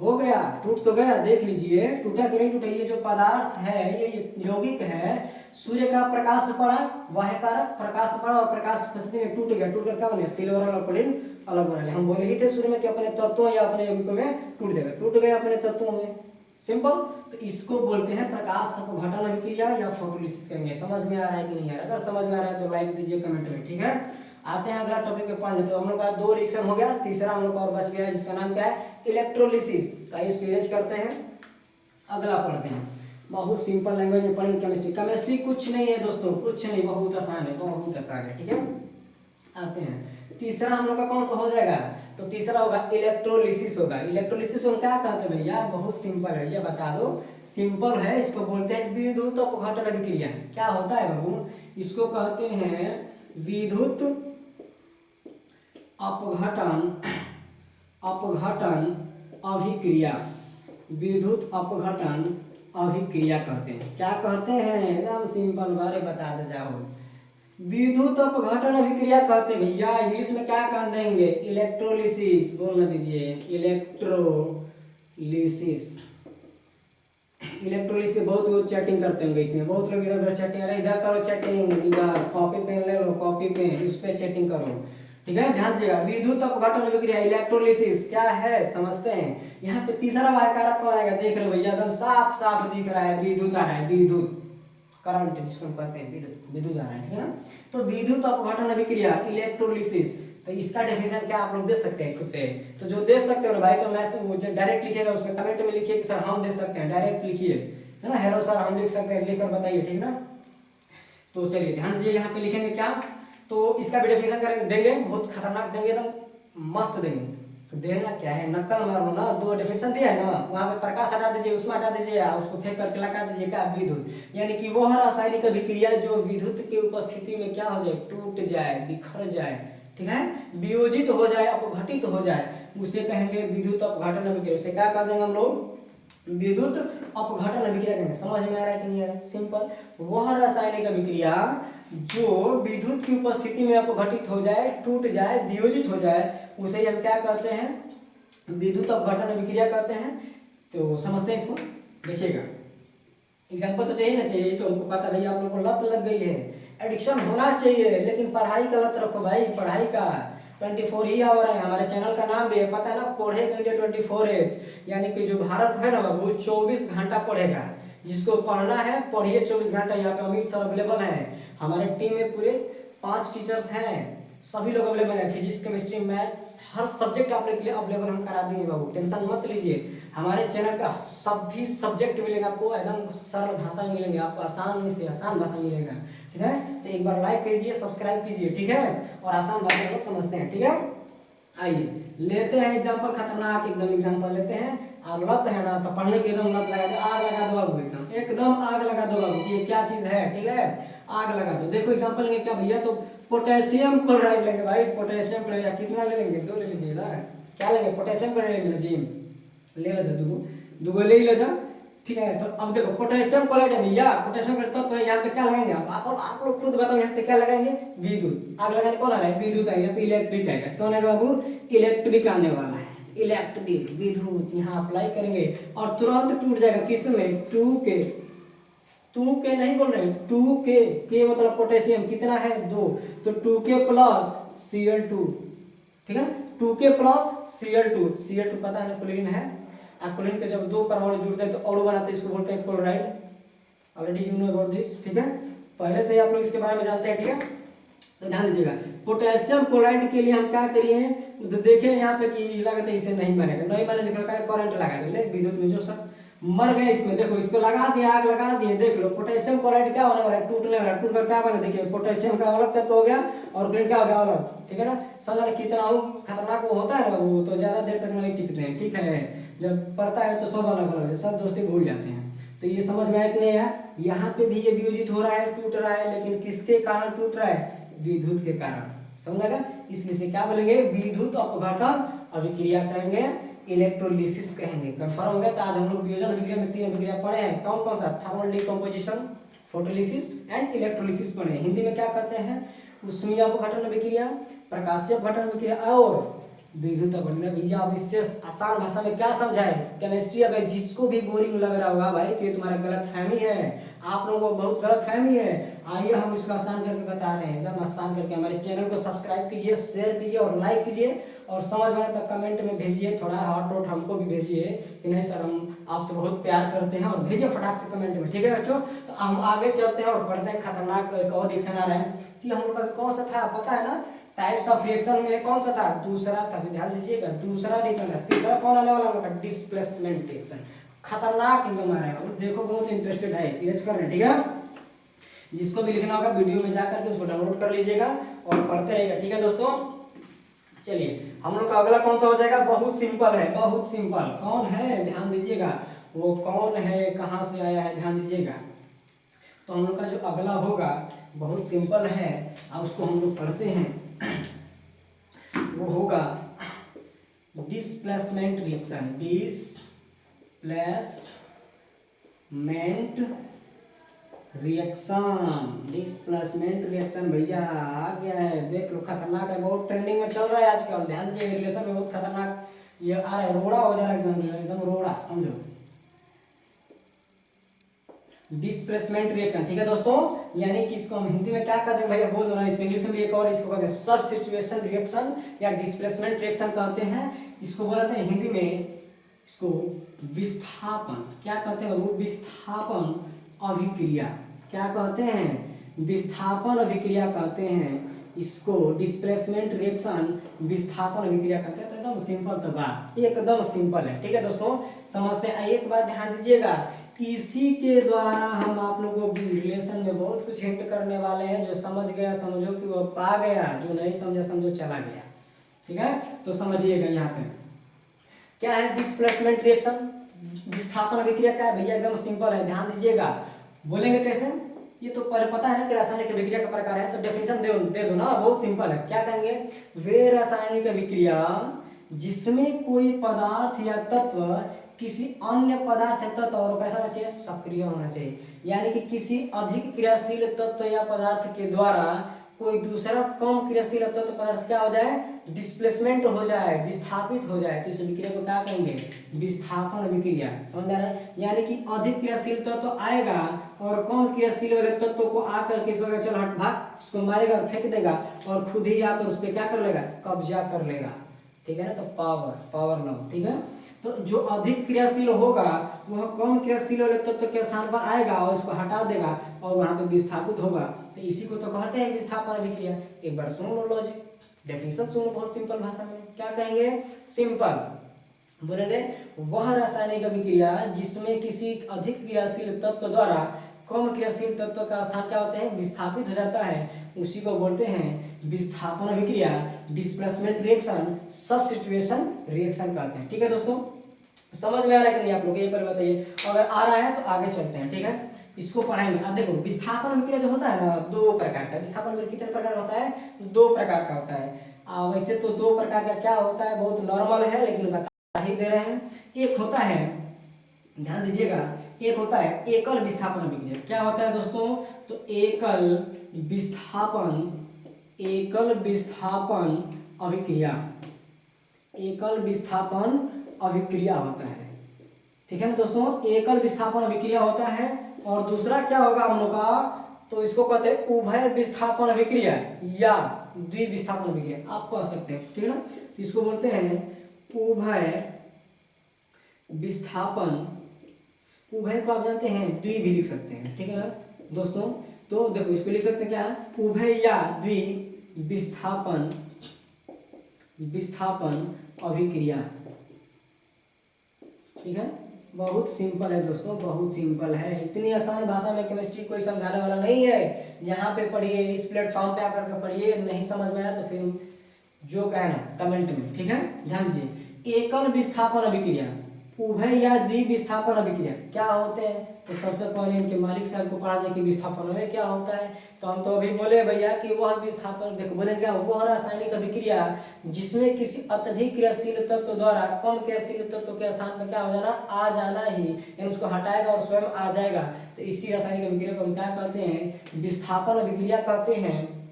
हो गया, टूट तो गया। देख लीजिए टूटा कि नहीं टूटा। ये जो पदार्थ है ये यौगिक है, सूर्य का प्रकाश पड़ा, वह कारक प्रकाश पड़ा और प्रकाश की उपस्थिति में टूट गया। टूट कर क्या बने? सिल्वर और क्लोरीन अलग बना लिया। हम बोले ही थे शुरू में कि अपने तत्वों या अपने यौगिकों में टूट जाएगा, टूट गया अपने तत्वों में। सिंपल। तो इसको बोलते हैं प्रकाश अपघटन अभिक्रिया या फोटोलिसिस कहेंगे। समझ में आ रहा है कि नहीं आ रहा? अगर समझ में आ रहा है तो लाइक दीजिए कमेंट में, ठीक है। आते हैं अगला टॉपिक पे पढ़ लेते हैं। हम लोग का 2 रिएक्शन हो गया, तीसरा हम लोग का और बच गया, जिसका नाम क्या है? इलेक्ट्रोलिसिस। तो इसको इरेज करते हैं, अगला पढ़ते हैं। बहुत सिंपल लैंग्वेज में पढ़ेंगे केमिस्ट्री। केमिस्ट्री कुछ नहीं है दोस्तों, कुछ नहीं, बहुत आसान है, बहुत आसान है, ठीक है। आते हैं तीसरा हम लोग का कौन सा हो जाएगा? तो तीसरा होगा इलेक्ट्रोलिसिस होगा। इलेक्ट्रोलिसिस को क्या कहते हैं भैया? बहुत सिंपल है, ये बता दो, सिंपल है। इसको बोलते हैं विद्युत अपघटन अभिक्रिया। क्या होता है बाबू? इसको कहते हैं विद्युत अपघटन अभिक्रिया। विद्युत अपघटन अभिक्रिया कहते हैं। क्या कहते हैं? एकदम सिंपल, बारे बता दे जाओ। विद्युत अपघटन अभिक्रिया कहते हैं भैया। इंग्लिश में क्या कह देंगे? इलेक्ट्रोलिसिस। बोलना दीजिए, इलेक्ट्रोलिसिस। इलेक्ट्रोलिसिस बहुत लोग चैटिंग करते होंगे इसमें, बहुत लोग इधर उधर चैटिंग, अरे इधर करो चैटिंग, इधर कॉपी पेन ले लो, कॉपी पेन, उस पर चैटिंग करो, ठीक है। ध्यान दीजिएगा, विद्युत अपघटन अभिक्रिया इलेक्ट्रोलिसिस क्या है समझते हैं। यहाँ पे तीसरा वायकारक कौन आएगा? देख रहे हो भैया, एकदम साफ साफ दिख रहा है, विद्युत आ रहा है, विद्युत करंट जिसको कहते हैं, विद्युत आ रहा है, ठीक है ना। तो विद्युत अपघटन अभिक्रिया इलेक्ट्रोलिसिस। तो इसका डेफिनेशन क्या आप लोग दे सकते हैं खुद से? तो जो दे सकते हो ना भाई, तो मैसेज मुझे डायरेक्ट लिखिएगा, उसमें कमेंट में लिखिए कि सर हम दे सकते हैं, डायरेक्ट लिखिए, है ना। हेलो सर हम लिख सकते हैं, लिखकर बताइए, ठीक ना। तो चलिए ध्यान दीजिए, यहाँ पे लिखेंगे क्या? तो इसका भी डेफिनेशन करेंगे, देंगे, बहुत खतरनाक देंगे, एकदम मस्त देंगे। तो देना क्या है? नकल मार लो ना, 2 डेफिनेशन दिया है ना, वहाँ पे प्रकाश हटा दीजिए, उसमें हटा दीजिए, उसको फेंक करके लगा दीजिए क्या? विद्युत। यानी कि वह रासायनिक अभिक्रिया जो विद्युत की उपस्थिति में क्या हो जाए? टूट जाए, बिखर जाए, ठीक है, वियोजित हो जाए, अपघटित हो जाए, उसे कहेंगे विद्युत अपघटन अभिक्रिया। उसे क्या कह देंगे हम लोग? विद्युत अपघटन अभिक्रिया कहेंगे। समझ में आ रहा है कि नहीं आ रहा है? सिंपल। वह रासायनिक अभिक्रिया जो विद्युत की उपस्थिति में अपघटित हो जाए, टूट जाए, वियोजित हो जाए, उसे हम क्या कहते हैं? विद्युत अपघटन अभिक्रिया कहते हैं। तो समझते हैं इसको, देखिएगा। एग्जाम्पल तो चाहिए ना, चाहिए तो हमको पता भैया आप लोगों को लत लग गई है, एडिक्शन होना चाहिए, लेकिन पढ़ाई का लत रखो भाई, पढ़ाई का 24 ही आवर है। हमारे चैनल का नाम भी है, पता है ना, पढ़ेगा इंडिया 24H। यानी कि जो भारत है ना बाबू, 24 घंटा पढ़ेगा। जिसको पढ़ना है पढ़िए 24 घंटा। यहाँ पे अमित सर अवेलेबल हैं, हमारे टीम में पूरे 5 टीचर्स हैं, सभी लोग अवेलेबल है, फिजिक्स केमिस्ट्री मैथ्स हर सब्जेक्ट आपके लिए अवेलेबल हम करा देंगे बाबू, टेंशन मत लीजिए। हमारे चैनल का सभी सब्जेक्ट मिलेगा आपको, एकदम सरल भाषा में मिलेंगे आपको, आसान से आसान भाषा में मिलेगा, ठीक है। तो एक बार लाइक कीजिए, सब्सक्राइब कीजिए, ठीक है, और आसान भाषा में लोग समझते हैं, ठीक है। आइए लेते हैं एग्जाम्पल, खतरनाक एकदम एग्जाम्पल लेते हैं। और लत है ना तो पढ़ने की एकदम लत लगा दो, आग लगा दो बाबू, एकदम एकदम आग लगा दो बाबू, ये क्या चीज है, ठीक है, आग लगा दो। देखो एग्जाम्पल लेंगे क्या भैया, तो पोटेशियम क्लोराइड लेंगे भाई, पोटेशियम क्लोराइड कितना ले लेंगे, 2 ले लीजिए ना, क्या लेंगे, पोटेशियम क्लोराइड लेंगे जी, ले लो दुगो ले लो जा, ठीक है। तो अब देखो पोटेशियम क्लोराइड है भैया, पोटेशियम क्लोराइड तो यहाँ पे क्या लगाएंगे आप लोग खुद बताओ, यहाँ पे क्या लगाएंगे, विद्युत। आग लगाने कौन आ रहा है, विद्युत आएगा, इलेक्ट्रिक आएगा, कौन आएगा बाबू, इलेक्ट्रिक आने वाला है, इलेक्ट्रिक विद्युत यहाँ अप्लाई करेंगे और तुरंत टूट जाएगा, किसमें, 2K नहीं बोल रहे हैं, 2K मतलब पोटेशियम कितना है, 2, तो 2K प्लस Cl2, ठीक है, 2K प्लस Cl2 पता है ना क्लोरीन है, क्लोरीन के जब 2 परमाणु जुड़ते हैं तो अणु बनाते हैं, इसको बोलते हैं chloride, already you know about this, ठीक है, पहले से ही आप लोग इसके बारे में जानते हैं, ठीक है। तो ध्यान दीजिएगा, पोटेशियम क्लोराइड के लिए हम क्या करिए, तो देखिए यहाँ पे कि लगता है इसे नहीं बनेगा, नहीं बने जो करंट लगा देंगे विद्युत में, जो सब मर गए इसमें, देखो इसको लगा दिए, आग लगा दिए, देख लो पोटेशियम क्लोराइड क्या होने वाला है, टूटने वाला है, टूट कर क्या बने, देखिए पोटेशियम का अलग तत्व हो गया और क्लोरीन क्या हो गया अलग, ठीक है ना। समझ रहे कितना खतरनाक वो होता है ना, वो तो ज्यादा देर तक नहीं टिकते हैं, ठीक है, जब पड़ता है तो सब अलग अलग है, सब दोस्ती भूल जाते हैं। तो ये समझ में आया कि नहीं है, यहाँ पे भी ये वियोजित हो रहा है, टूट रहा है, लेकिन किसके कारण टूट रहा है, विद्युत के कारण, समझेगा, इसलिए से क्या बोलेंगे, विद्युत अपघटन अभिक्रिया कहेंगे, इलेक्ट्रोलिसिस कहेंगे, कंफर्म हो गया। तो आज हम लोग वियोजन अभिक्रिया में 3 अभिक्रिया पढ़े हैं, कौन कौन सा, thermal decomposition, photolysis and electrolysis पढ़े। हिंदी में क्या कहते हैं, ऊष्मीय अपघटन अभिक्रिया, प्रकाशीय अपघटन अभिक्रिया और विद्युत अपघटन। भैया अब इससे आसान भाषा में क्या समझाए, केमिस्ट्री अगर जिसको भी बोरिंग लग रहा होगा भाई तो ये तुम्हारा गलत फहमी है, आप लोगों को बहुत गलत फहमी है। आइए हम इसको आसान करके बता रहे हैं, एकदम आसान करके। हमारे चैनल को सब्सक्राइब कीजिए, शेयर कीजिए और लाइक कीजिए, और समझ में आए तो कमेंट में भेजिए, थोड़ा हार्ट वोट हमको भी भेजिए कि नहीं सर हम आपसे बहुत प्यार करते हैं, और भेजिए फटाक से कमेंट में, ठीक है बच्चों। तो हम आगे चलते हैं और पढ़ते हैं, खतरनाक एक और रिएक्शन आ रहा है कि हम लोग का कौन सा था पता है ना, टाइप्स ऑफ रिएक्शन में कौन सा था, दूसरा था, ध्यान दीजिएगा, दूसरा रिएक्शन था। तीसरा कौन आने वाला होगा, डिस्प्लेसमेंट रिएक्शन। खतरनाक एकदम आ रहा है, देखो बहुत इंटरेस्टेड है, क्लियर कर रहे हैं, ठीक है। जिसको भी लिखना होगा वीडियो में जाकर के उसको डाउनलोड कर लीजिएगा और पढ़ते रहिएगा, ठीक है दोस्तों। चलिए हम लोग का अगला कौन सा हो जाएगा, बहुत सिंपल है, बहुत सिंपल। कौन है, ध्यान दीजिएगा, वो कौन है, कहाँ से आया है, ध्यान दीजिएगा। तो हम लोग का जो अगला होगा बहुत सिंपल है, और उसको हम लोग पढ़ते हैं, वो होगा डिस्प्लेसमेंट रिएक्शन, डिस्प्लेसमेंट रिएक्शन भैया आ गया है, देख लो, खतरनाक है, बहुत ट्रेंडिंग में चल रहा है आजकल। ध्यान दीजिए, रिलेशन में बहुत खतरनाक ये आ रहा है, रोड़ा हो जा रहा है एकदम रोड़ा, समझो, डिस्प्लेसमेंट रिएक्शन, ठीक है दोस्तों। यानी कि इसको हम हिंदी में क्या कहते हैं भैया, बोल दो ना, इसको इंग्लिश में भी एक और इसको कहते हैं सबस्टिट्यूशन रिएक्शन या डिस्प्लेसमेंट रिएक्शन कहते हैं। इसको बोलते हैं हिंदी में, इसको विस्थापन, क्या कहते हैं वो, विस्थापन अभिक्रिया, क्या कहते हैं, विस्थापन अभिक्रिया कहते हैं इसको, डिस्प्लेसमेंट रिएक्शन विस्थापन अभिक्रिया कहते हैं। तो एकदम सिंपल तो बात, एकदम सिंपल है, ठीक है दोस्तों, समझते हैं। एक बात ध्यान दीजिएगा, इसी के द्वारा हम आप लोगों को रिलेशन में बहुत कुछ हिंट करने वाले हैं। जो समझ गया समझो कि वो पा गया, जो नहीं समझा समझो चला गया, ठीक है। तो समझिएगा यहाँ पे क्या है डिस्प्लेसमेंट रिएक्शन, विस्थापन अभिक्रिया क्या है भैया, एकदम सिंपल है, ध्यान दीजिएगा। बोलेंगे कैसे, ये तो पता है ना कि रासायनिक अभिक्रिया का प्रकार है, तो डेफिनेशन दे दो ना, बहुत सिंपल है। क्या कहेंगे, वे रासायनिक अभिक्रिया जिसमें कोई पदार्थ या तत्व किसी अन्य पदार्थ या तत्व और कैसा होना चाहिए, सक्रिय होना चाहिए। यानी कि किसी अधिक क्रियाशील तत्व या पदार्थ के द्वारा कोई दूसरा कम क्रियाशील तत्व पदार्थ क्या हो जाए, डिस्प्लेसमेंट हो जाए, विस्थापित हो जाए, तो इस अभिक्रिया को क्या कहेंगे, विस्थापन अभिक्रिया। समझ आ रहा है, यानी कि अधिक क्रियाशील तत्व आएगा और कम क्रियाशील वाले तत्व को आकर के इसको चल हट भाग, इसको मारेगा और फेंक देगा, और खुद ही आकर उस पर क्या कर लेगा, कब्जा कर लेगा, ठीक है ना। तो पावर लॉ, ठीक है। तो जो अधिक क्रियाशील होगा वह कम क्रियाशील वाले तत्व के स्थान पर आएगा और इसको हटा देगा और वहां पे विस्थापित होगा। तो इसी को तो कहते हैं विस्थापन अभिक्रिया। एक बार सुन लो लॉजिक, डेफिनेशन सुनो बहुत सिंपल भाषा में, क्या कहेंगे, सिंपल बोलेंगे, वह रासायनिक अभिक्रिया जिसमें किसी अधिक क्रियाशील तत्व द्वारा कम क्रियाशील तत्व का स्थान क्या होते हैं, विस्थापित हो जाता है, उसी को बोलते हैं विस्थापन अभिक्रिया, डिस्प्लेसमेंट रिएक्शन, सब्स्टिट्यूशन रिएक्शन कहते हैं। ठीक है दोस्तों, समझ में आ रहा है कि नहीं आप लोग, ये पर बताइए, अगर आ रहा है तो आगे चलते हैं। ठीक है, इसको पढ़ाएंगे। अब देखो विस्थापन अभिक्रिया जो होता है ना, दो प्रकार का विस्थापन अभिक्रिया, कितने प्रकार होता है, दो प्रकार का होता है। वैसे तो दो प्रकार का क्या होता है, बहुत नॉर्मल है, लेकिन बता ही दे रहे हैं। एक होता है, ध्यान दीजिएगा, एक होता है एकल विस्थापन अभिक्रिया। क्या होता है दोस्तों, तो एकल विस्थापन अभिक्रिया, एकल विस्थापन अभिक्रिया होता है। ठीक है ना दोस्तों, एकल विस्थापन अभिक्रिया होता है। और दूसरा क्या होगा हम लोग का, तो इसको कहते हैं उभय विस्थापन अभिक्रिया या द्विविस्थापन अभिक्रिया, आप कह सकते हैं। ठीक है ना, इसको बोलते हैं उभय विस्थापन, उभय को आप जानते हैं द्वि भी लिख सकते हैं। ठीक है ना दोस्तों, तो देखो इसको लिख सकते हैं क्या, उभय या द्विविस्थापन अभिक्रिया। ठीक है, बहुत सिंपल है दोस्तों, बहुत सिंपल है, इतनी आसान भाषा में केमिस्ट्री कोई समझाने वाला नहीं है। यहाँ पे पढ़िए, इस प्लेटफॉर्म पे आकर के पढ़िए, नहीं समझ में आया तो फिर जो कहना कमेंट में। ठीक है, ध्यान दीजिए, एकल विस्थापन अभिक्रिया, उभय या द्विविस्थापन अभिक्रिया क्या होते हैं, तो सबसे पहले इनके मालिक साहब को पढ़ा जाए कि विस्थापन में क्या होता है। तो हम तो अभी बोले भैया कि वह विस्थापन, देखो बोले क्या, वह रासायनिक अभिक्रिया जिसमें किसी अत्यधिक क्रियाशील तत्व द्वारा कम क्रियाशील तत्व के स्थान पर क्या हो जाना, आ जाना ही, यानी उसको हटाएगा और स्वयं आ जाएगा, तो इसी रासायनिक अभिक्रिया को हम क्या कहते हैं, विस्थापन अभिक्रिया कहते हैं,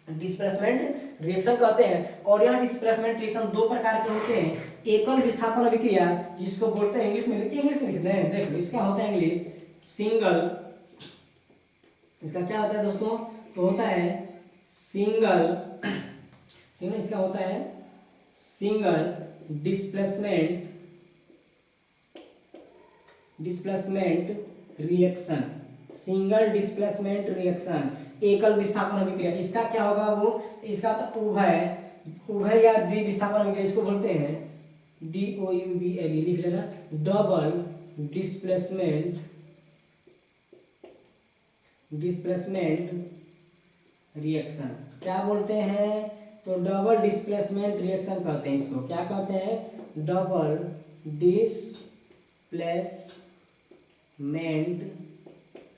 डिस्प्लेसमेंट रिएक्शन कहते हैं। और यह डिस्प्लेसमेंट रिएक्शन दो प्रकार के होते हैं, एकल विस्थापन अभिक्रिया जिसको बोलते हैं, इंग्लिश में लिखते हैं, देख लो इसका होता है इंग्लिश सिंगल, इसका क्या होता है दोस्तों, तो होता है सिंगल, ठीक है, इसका होता है single displacement reaction, single displacement reaction, एकल विस्थापन अभिक्रिया। इसका क्या होगा, वो इसका तो उभय या द्विविस्थापन अभिक्रिया, इसको बोलते हैं DOUBLE, लिख लेना, डबल डिस्प्लेसमेंट रिएक्शन। क्या बोलते हैं, तो डबल डिस्प्लेसमेंट रिएक्शन कहते हैं इसको, क्या कहते हैं, डबल डिस्प्लेसमेंट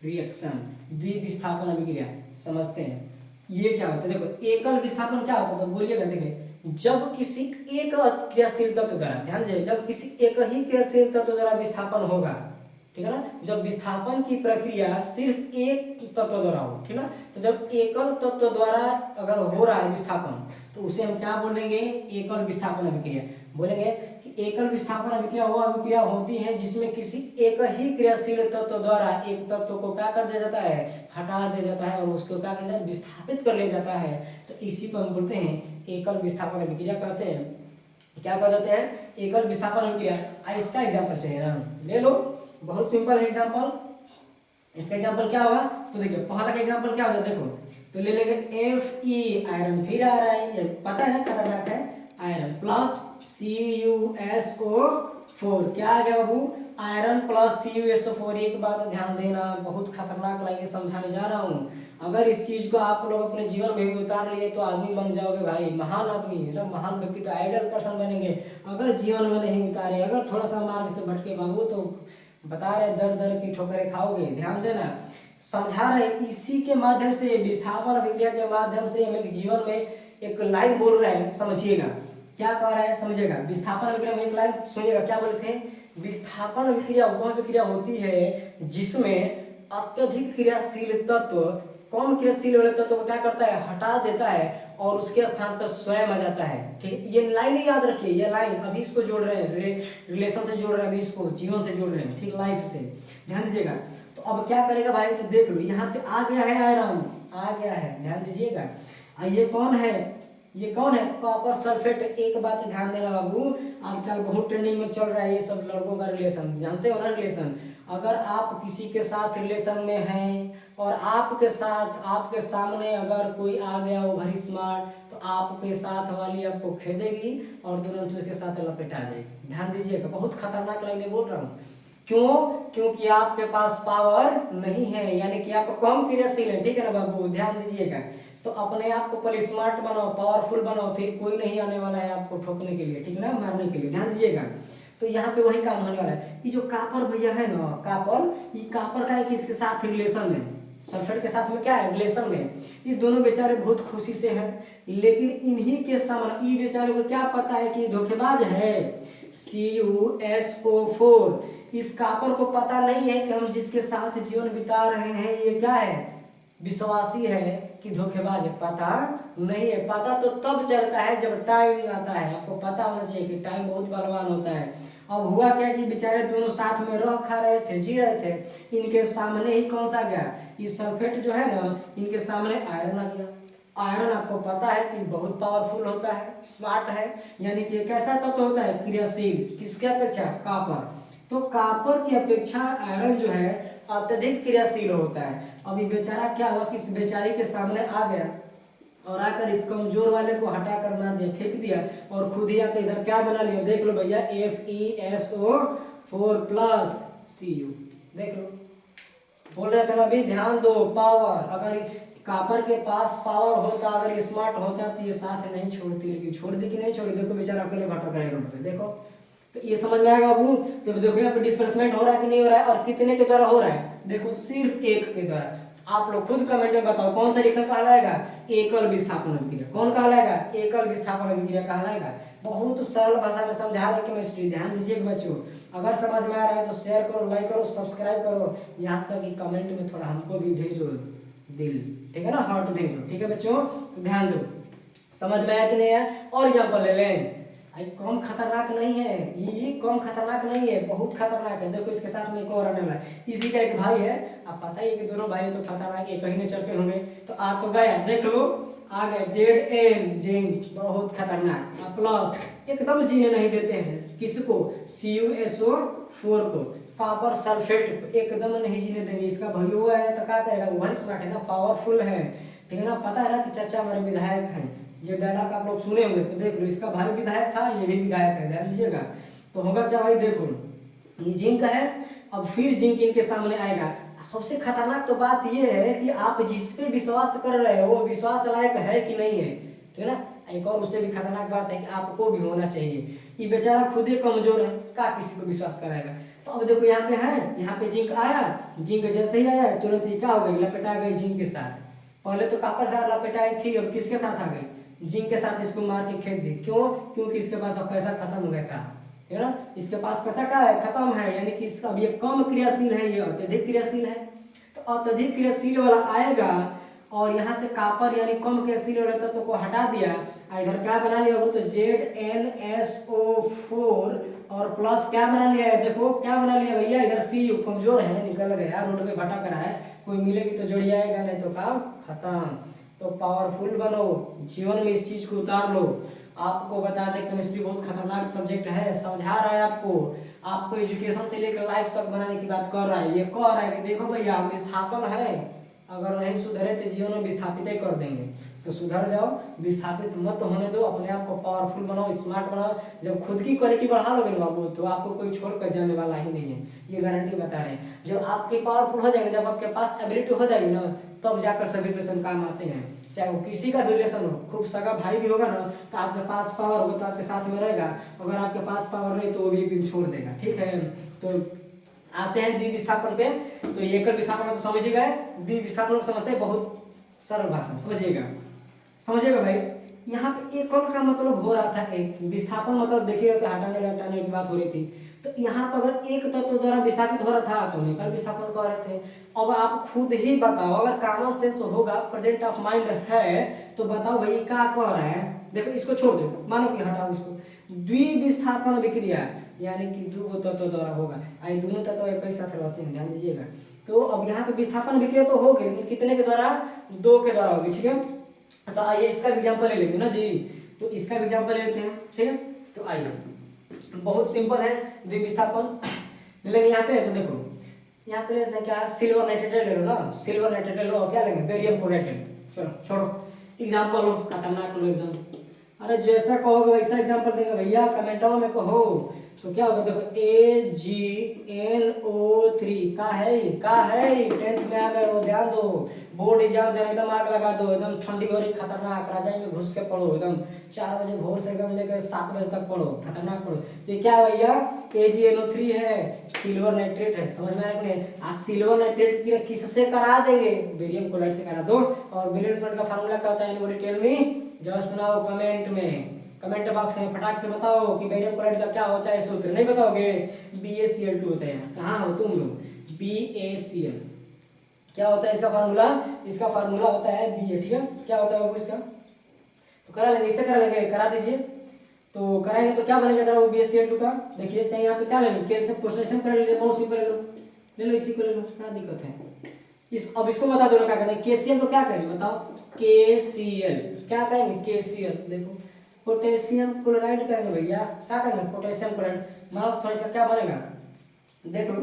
रिएक्शन, द्विविस्थापन अभिक्रिया। समझते हैं ये क्या होता है, देखो एकल विस्थापन क्या होता है, तो बोलिएगा, देखिए जब किसी एक क्रियाशील तत्व द्वारा, ध्यान दीजिए, जब किसी एक ही क्रियाशील तत्व द्वारा विस्थापन होगा, ठीक है ना, जब विस्थापन की प्रक्रिया सिर्फ एक तत्व द्वारा हो, ठीक है ना, तो जब एकल तत्व द्वारा अगर हो रहा है विस्थापन, तो उसे हम क्या बोलेंगे, एकल विस्थापन अभिक्रिया। बोलेंगे कि एकल विस्थापन अभिक्रिया वो अभिक्रिया होती है जिसमें किसी एक ही क्रियाशील तत्व द्वारा एक तत्व को क्या कर दिया जाता है, हटा दिया जाता है, और उसको क्या कर दिया, विस्थापित कर लिया जाता है, तो इसी को हम बोलते हैं एकल विस्थापन अभिक्रिया कहते हैं। क्या कहते हैं, एकल विस्थापन अभिक्रिया। इसका एग्जाम्पल चाहिए ना, ले लो, बहुत सिंपल है एग्जाम्पल। इसका एग्जाम्पल क्या होगा, तो देखिए पहला का एग्जाम्पल क्या होगा, देखो तो ले लेंगे Fe आयरन, फिर आ रहा है, ये पता है ना खतरनाक है, आयरन प्लस CuSO4, क्या आ गया बाबू, आयरन प्लस CuSO4। एक बात ध्यान देना, बहुत खतरनाक लाइन समझाने जा रहा हूँ, अगर इस चीज को आप लोग अपने जीवन में भी उतार लिए तो आदमी बन जाओगे भाई, महान आदमी, मतलब महान व्यक्ति, तो आइडल पर्सन बनेंगे। अगर जीवन में नहीं उतारे, अगर थोड़ा सा मार्ग से भटके बाबू, तो बता रहे दर दर की ठोकरें खाओगे। ध्यान देना, समझा रहे, इसी के माध्यम से, विस्थापन अभिक्रिया के माध्यम से हम एक जीवन में एक लाइन बोल रहे हैं, समझिएगा क्या कह रहा है, समझिएगा। विस्थापन अभिक्रिया में एक लाइन सुनिएगा, क्या बोले थे, विस्थापन अभिक्रिया वह अभिक्रिया होती है जिसमें अत्यधिक क्रियाशील तत्व कम क्रियाशील वाले तत्व को क्या करता है, हटा देता है, और उसके स्थान पर स्वयं आ जाता है। ठीक, ये लाइन ही याद रखिए, ये लाइन अभी इसको जोड़ रहे हैं, रिलेशन से जोड़ रहे हैं, अभी इसको जीवन से जोड़ रहे हैं, ठीक, लाइफ से, ध्यान दीजिएगा। तो अब क्या करेगा भाई, तो देख लो, यहाँ पे आ गया है आयरन, आ गया है, ध्यान दीजिएगा। ये कौन है, ये कौन है, कॉपर सल्फेट। एक बात ध्यान देना बाबू, आजकल बहुत ट्रेंडिंग में चल रहा है ये सब लड़कों का रिलेशन, जानते हो ना रिलेशन। अगर आप किसी के साथ रिलेशन में हैं और आपके साथ, आपके सामने अगर कोई आ गया वो वेरी स्मार्ट, तो आपके साथ वाली आपको खेदेगी और तुरंत उसके साथ लपेटा जाएगी। ध्यान दीजिएगा, बहुत खतरनाक लाइनें बोल रहा हूँ। क्यों? क्योंकि आपके पास पावर नहीं है, यानी कि आप कम क्रियाशील है। ठीक है ना बाबू, ध्यान दीजिएगा। तो अपने आप को पहले स्मार्ट बनाओ, पावरफुल बनाओ, फिर कोई नहीं आने वाला है आपको ठोकने के लिए, ठीक है ना, मारने के लिए। ध्यान दीजिएगा। तो यहाँ पे वही काम होने वाला है। ये जो कापर भैया है ना, कापर, ये कापर का है कि इसके साथ रिलेशन है, सल्फेट के साथ में क्या है, रिलेशन में। ये दोनों बेचारे बहुत खुशी से हैं, लेकिन इन्हीं के सामने ये बेचारे को क्या पता है कि धोखेबाज है CuSO4। इस कापर को पता नहीं है कि हम जिसके साथ जीवन बिता रहे हैं ये क्या है, विश्वासी है कि धोखेबाज है। पता नहीं है। पता तो तब चलता है जब टाइम आता है। आपको पता होना चाहिए कि टाइम बहुत बलवान होता है। अब हुआ क्या कि बेचारे दोनों साथ में रह खा रहे थे, जी रहे थे। इनके सामने ही कौन सा गया, ये सल्फेट जो है ना, इनके सामने आयरन आ गया। आयरन आपको पता है कि बहुत पावरफुल होता है, स्मार्ट है, यानी कि एक ऐसा तत्व होता है क्रियाशील, किसके अपेक्षा, कापर। तो कापर की अपेक्षा आयरन जो है अत्यधिक क्रियाशील होता है। अभी बेचारा क्या हुआ कि इस बेचारी के सामने आ गया और आकर इस कमजोर वाले को हटाकर मार दिया, फेंक दिया, और खुद ही आकर इधर क्या बना लिया, देख लो भैया, FeSO4 प्लस Cu। देख लो, बोल रहे थे ना अभी, ध्यान दो, पावर। अगर कापर के पास पावर होता, अगर ये स्मार्ट होता तो ये साथ नहीं छोड़ती, लेकिन छोड़ दी कि नहीं छोड़ी। देखो बेचारा अकेले भटक रहा है रोड पे, देखो। तो ये समझ में आएगा बाबू। तो देखो यहाँ पे डिस्प्लेसमेंट हो रहा है कि नहीं हो रहा है, और कितने के द्वारा हो रहा है, देखो सिर्फ एक के द्वारा। आप लोग खुद कमेंट में बताओ कौन सा रिएक्शन कहलाएगा, एकल विस्थापन अभिक्रिया। कौन कहलाएगा, एकल विस्थापन अभिक्रिया कहलाएगा। बहुत सरल भाषा में समझा रहा है केमिस्ट्री। ध्यान दीजिएगा बच्चों, अगर समझ में आ रहा है तो शेयर करो, लाइक करो, सब्सक्राइब करो, यहाँ तक कि कमेंट में थोड़ा हमको भी भेजो दिल, ठीक है ना, हार्ट भेजो, ठीक है बच्चों। ध्यान दो, समझ में आया कि नहीं है। और एग्जाम्पल ले लें, कम खतरनाक नहीं है ये, कम खतरनाक नहीं है, बहुत खतरनाक है। देखो इसके साथ में एक और आने वाला है, इसी का एक भाई है। अब पता ही है कि दोनों भाई तो खतरनाक है, कहीं चल पे होंगे। तो आ तो गया, देख लो आ गया, Zn जिंक, बहुत खतरनाक। प्लस एकदम जीने नहीं देते हैं, किसको, CuSO4 को, कॉपर सल्फेट को एकदम नहीं जीने देंगे। इसका भाई हुआ है तो क्या करेगा, वन स्मार्ट है ना, पावरफुल है, ठीक है ना। पता है ना कि चाचा हमारे विधायक हैं, ये डायलॉग आप लोग सुने होंगे। तो देख लो, इसका भाई विधायक था, ये भी विधायक है, ध्यान दीजिएगा। तो होगा क्या भाई, देखो ये जिंक है, अब फिर जिंक इनके सामने आएगा। सबसे खतरनाक तो बात ये है कि आप जिस पे विश्वास कर रहे हो वो विश्वास लायक है कि नहीं है, ठीक है ना। एक और उससे भी खतरनाक बात है कि आपको भी होना चाहिए। ये बेचारा खुद ही कमजोर है, क्या किसी को विश्वास कराएगा। तो अब देखो यहाँ पे है, यहाँ पे जिंक आया, जिंक जैसे ही आया तुरंत ही क्या हो गई, लपेटा गई जिंक के साथ। पहले तो कापर से लपेटाई थी, अब किसके साथ आ गई, जिंक के साथ। इसको मार के खेत दी, क्यों, क्योंकि इसके पास अब पैसा खत्म हो गया था, है ना। इसके पास पैसा क्या है, खत्म है, यानी कि इसका अब ये कम क्रियाशील है, ये अत्यधिक क्रियाशील है। तो अत्यधिक क्रियाशील वाला आएगा और यहाँ से कापर यानी कम क्रियाशील वाले तत्व को हटा दिया, इधर क्या बना लिया वो, तो ZnSO4 और प्लस क्या बना लिया है, देखो क्या बना लिया भैया, इधर Cu कमजोर है, निकल गया, रोड पे भटक रहा है, कोई मिलेगी तो जुड़ जाएगा, नहीं तो काम खत्म। तो पावरफुल बनो, जीवन में इस चीज को उतार लो। आपको बता दें केमिस्ट्री बहुत खतरनाक सब्जेक्ट है, समझा रहा है आपको एजुकेशन से लेकर लाइफ तक बनाने की बात कर रहा है। ये कह रहा है कि देखो भैया विस्थापन है, अगर नहीं सुधरे तो जीवन में विस्थापित ही कर देंगे, तो सुधर जाओ, विस्थापित मत होने दो, अपने आप को पावरफुल बनाओ, स्मार्ट बनाओ। जब खुद की क्वालिटी बढ़ा लोगे ना बाबू, तो आपको कोई छोड़ कर जाने वाला ही नहीं है, ये गारंटी बता रहे हैं। जब आपके पावरफुल हो जाएंगे, जब आपके पास एबिलिटी हो जाएगी ना, तब जाकर सभी रिलेशन काम आते हैं। चाहे वो किसी का भी रिलेशन हो, खूब सगा भाई भी होगा ना, तो आपके पास पावर होगा तो आपके साथ में रहेगा, अगर आपके पास पावर नहीं तो वो भी एक दिन छोड़ देगा, ठीक है। तो आते हैं द्विविस्थापन पे। तो एकल विस्थापन तो समझ ही गए, द्विविस्थापन को समझते हैं बहुत सरल भाषा, समझिएगा भाई। यहाँ पे एकल का मतलब हो रहा था एक, विस्थापन मतलब देखिए तो हटाने लटाने की बात हो रही थी। तो यहाँ पर अगर एक तत्व द्वारा विस्थापित हो रहा था तो एकल विस्थापन कह रहे थे। अब आप खुद ही बताओ, अगर कॉमन सेंस होगा, प्रेजेंट ऑफ माइंड है, तो बताओ भाई क्या कह रहा है। देखो इसको छोड़ दो, मानो कि हटाओ इसको, द्विविस्थापन अभिक्रिया यानी कि दो तत्व द्वारा होगा, आई दोनों तत्व एक ही साथ रहते हैं, ध्यान दीजिएगा। तो अब यहाँ पे विस्थापन अभिक्रिया तो होगी, लेकिन कितने के द्वारा, दो के द्वारा होगी, ठीक है। तो आइए इसका एग्जांपल ले लेते हैं ना जी, तो इसका एग्जांपल ले लेते हैं, ठीक है। तो आइए बहुत सिंपल है द्विविस्थापन, लेकिन यहाँ पे तो देखो, यहाँ पे लेते हैं क्या, सिल्वर नाइट्रेट ले लो ना, सिल्वर नाइट्रेट ले लो, और क्या लेंगे, बेरियम क्लोराइड। चलो छोड़ो, एग्जाम्पल लो, खतरनाक लो एकदम। अरे जैसा कहोगे वैसा एग्जाम्पल देंगे भैया, कमेंटों में कहो। तो क्या होगा देखो, AgNO3 का है ये, का है ये। 10th में आ गए हो, ध्यान दो। बोर्ड एग्जाम देना, एकदम आग लगा दो, एकदम ठंडी हो रही खतरनाक, रजाई में घुस के पढ़ो एकदम 4 बजे भोर से एकदम लेकर 7 बजे तक पढ़ो, खतरनाक पढ़ो। तो ये क्या है भैया, AgNO3 है, सिल्वर नाइट्रेट है। समझ में आया कि नहीं? आज सिल्वर नाइट्रेट की किससे करा देंगे, बेरियम क्लोराइड से करा दो। और बेरियम क्लोराइड का फार्मूला क्या होता है, anybody tell me? Just now comment में, कमेंट बॉक्स में फटाक से बताओ कि बेरियम क्लोराइड का क्या होता है सूत्र। नहीं बताओगे? BaCl2 होता है। कहाँ हो तुम लोग? BaCl क्या होता है इसका फार्मूला? इसका फार्मूला होता है Ba, ठीक है। क्या होता है इसका? तो करा लेंगे, इससे करा लेंगे, करा दीजिए। तो कराएंगे तो क्या बनेगा जरा वो BaCl2 का? देखिए, चाहे यहाँ पे क्या ले लो, कैल्शियम पोटेशियम कर ले, बहुत सिंपल ले लो इसी को ले लो, क्या दिक्कत है? अब इसको बता दो ना क्या कहते हैं। कैल्शियम को क्या कहेंगे बताओ? KCl। क्या कहेंगे? KCl। देखो, पोटेशियम क्लोराइड कहेंगे भैया, क्या कहेंगे? Potassium chloride. मतलब थोड़ा सा क्या बनेगा, देख लो।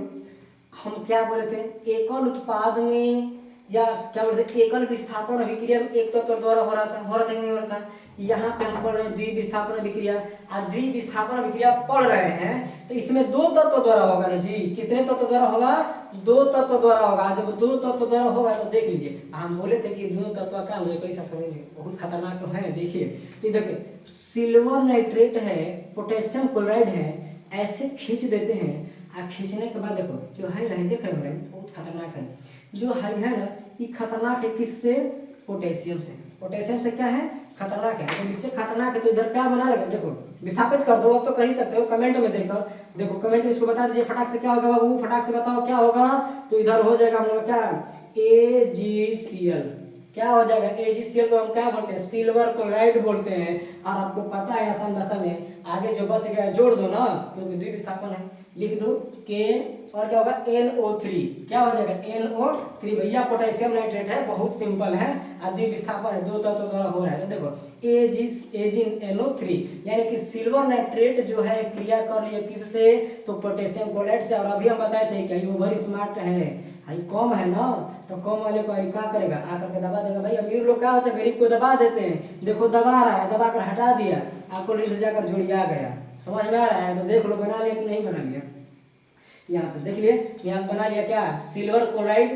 हम क्या बोले थे, एकल उत्पाद में या क्या बोलते थे, एकल विस्थापन अभिक्रिया में एक तत्व द्वारा हो रहा था कि नहीं हो रहा था? यहाँ पे हम पढ़ रहे हैं द्विविस्थापन अभिक्रिया। आज द्विविस्थापन अभिक्रिया पढ़ रहे हैं तो इसमें 2 तत्व द्वारा होगा ना जी। कितने तत्व द्वारा होगा? 2 तत्व द्वारा होगा। जब 2 तत्व द्वारा होगा तो देख लीजिए, हम बोले थे कि दोनों तत्व क्या होंगे, पैसा थोड़ेंगे, बहुत खतरनाक तो है। देखिए तो देखिए, सिल्वर नाइट्रेट है, पोटेशियम क्लोराइड है, ऐसे खींच देते हैं। खींचने के बाद देखो जो है ना, देख रहे हो बहुत खतरनाक है। जो है ना, ये खतरनाक है किससे? पोटेशियम से। पोटेशियम से क्या है? खतरनाक है। तो इससे खतरनाक है तो इधर क्या बना लेगा, देखो विस्थापित कर दो। अब तो कर ही सकते हो, कमेंट में देखकर देखो, कमेंट में इसको बता दीजिए फटाक से, क्या होगा बाबू, फटाक से बताओ क्या होगा। तो इधर हो जाएगा हम लोग क्या, AgCl। क्या हो जाएगा? AgCl को हम क्या बोलते हैं? सिल्वर क्लोराइड बोलते हैं। और आपको पता है आसान भाषा में, आगे जो बच गया जोड़ दो ना, क्योंकि द्विविस्थापन है। लिख दो K और क्या होगा? NO3। क्या हो जाएगा? NO3 भैया, पोटेशियम नाइट्रेट है, बहुत सिंपल है। द्विविस्थापन है, 2 तत्व द्वारा हो रहा है। देखो AgNO3 यानी कि सिल्वर नाइट्रेट जो है क्रिया कर लिया किससे? तो पोटेशियम क्लोराइड से। और अभी हम बताए थे कि ओवर स्मार्ट है, कम है ना, तो कम वाले को क्या करेगा, आकर के दबा देगा। भाई अमीर लोग क्या होते हैं, गरीब को दबा देते हैं। देखो दबा रहा है, दबा कर हटा दिया, आपको नीचे जाकर जुड़िया गया। समझ में आ रहा है? तो देख लो, बना लिया कि नहीं बना लिया। यहाँ पे देख लिए, यहाँ बना लिया क्या, सिल्वर क्लोराइड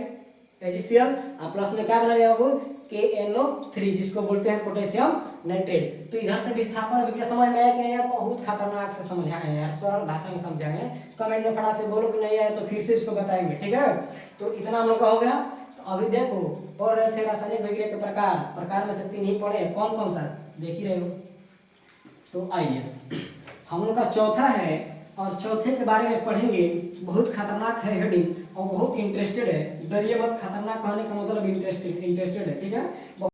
AgCl, और प्लस में क्या बना लिया बाबू, KNO3 जिसको बोलते हैं पोटेशियम नाइट्रेट। तो इधर से विस्थापन अभिक्रिया समझ में आया कि नहीं? बहुत खतरनाक से समझाए हैं यार, सरल भाषा में समझाए हैं। कमेंट में फटाक से बोलो कि नहीं आया तो फिर से इसको बताएंगे, ठीक है। तो इतना हम लोग का हो गया। तो अभी देखो पढ़ रहे थे रासायनिक अभिक्रिया के प्रकार में से 3 ही पढ़े, कौन कौन सा देख ही रहे हो। तो आइए हम लोग का चौथा है, और चौथे के बारे में पढ़ेंगे। बहुत खतरनाक है हेडिंग और बहुत इंटरेस्टेड है, डरिए मत। खतरनाक कहने का मतलब इंटरेस्टेड है, ठीक है।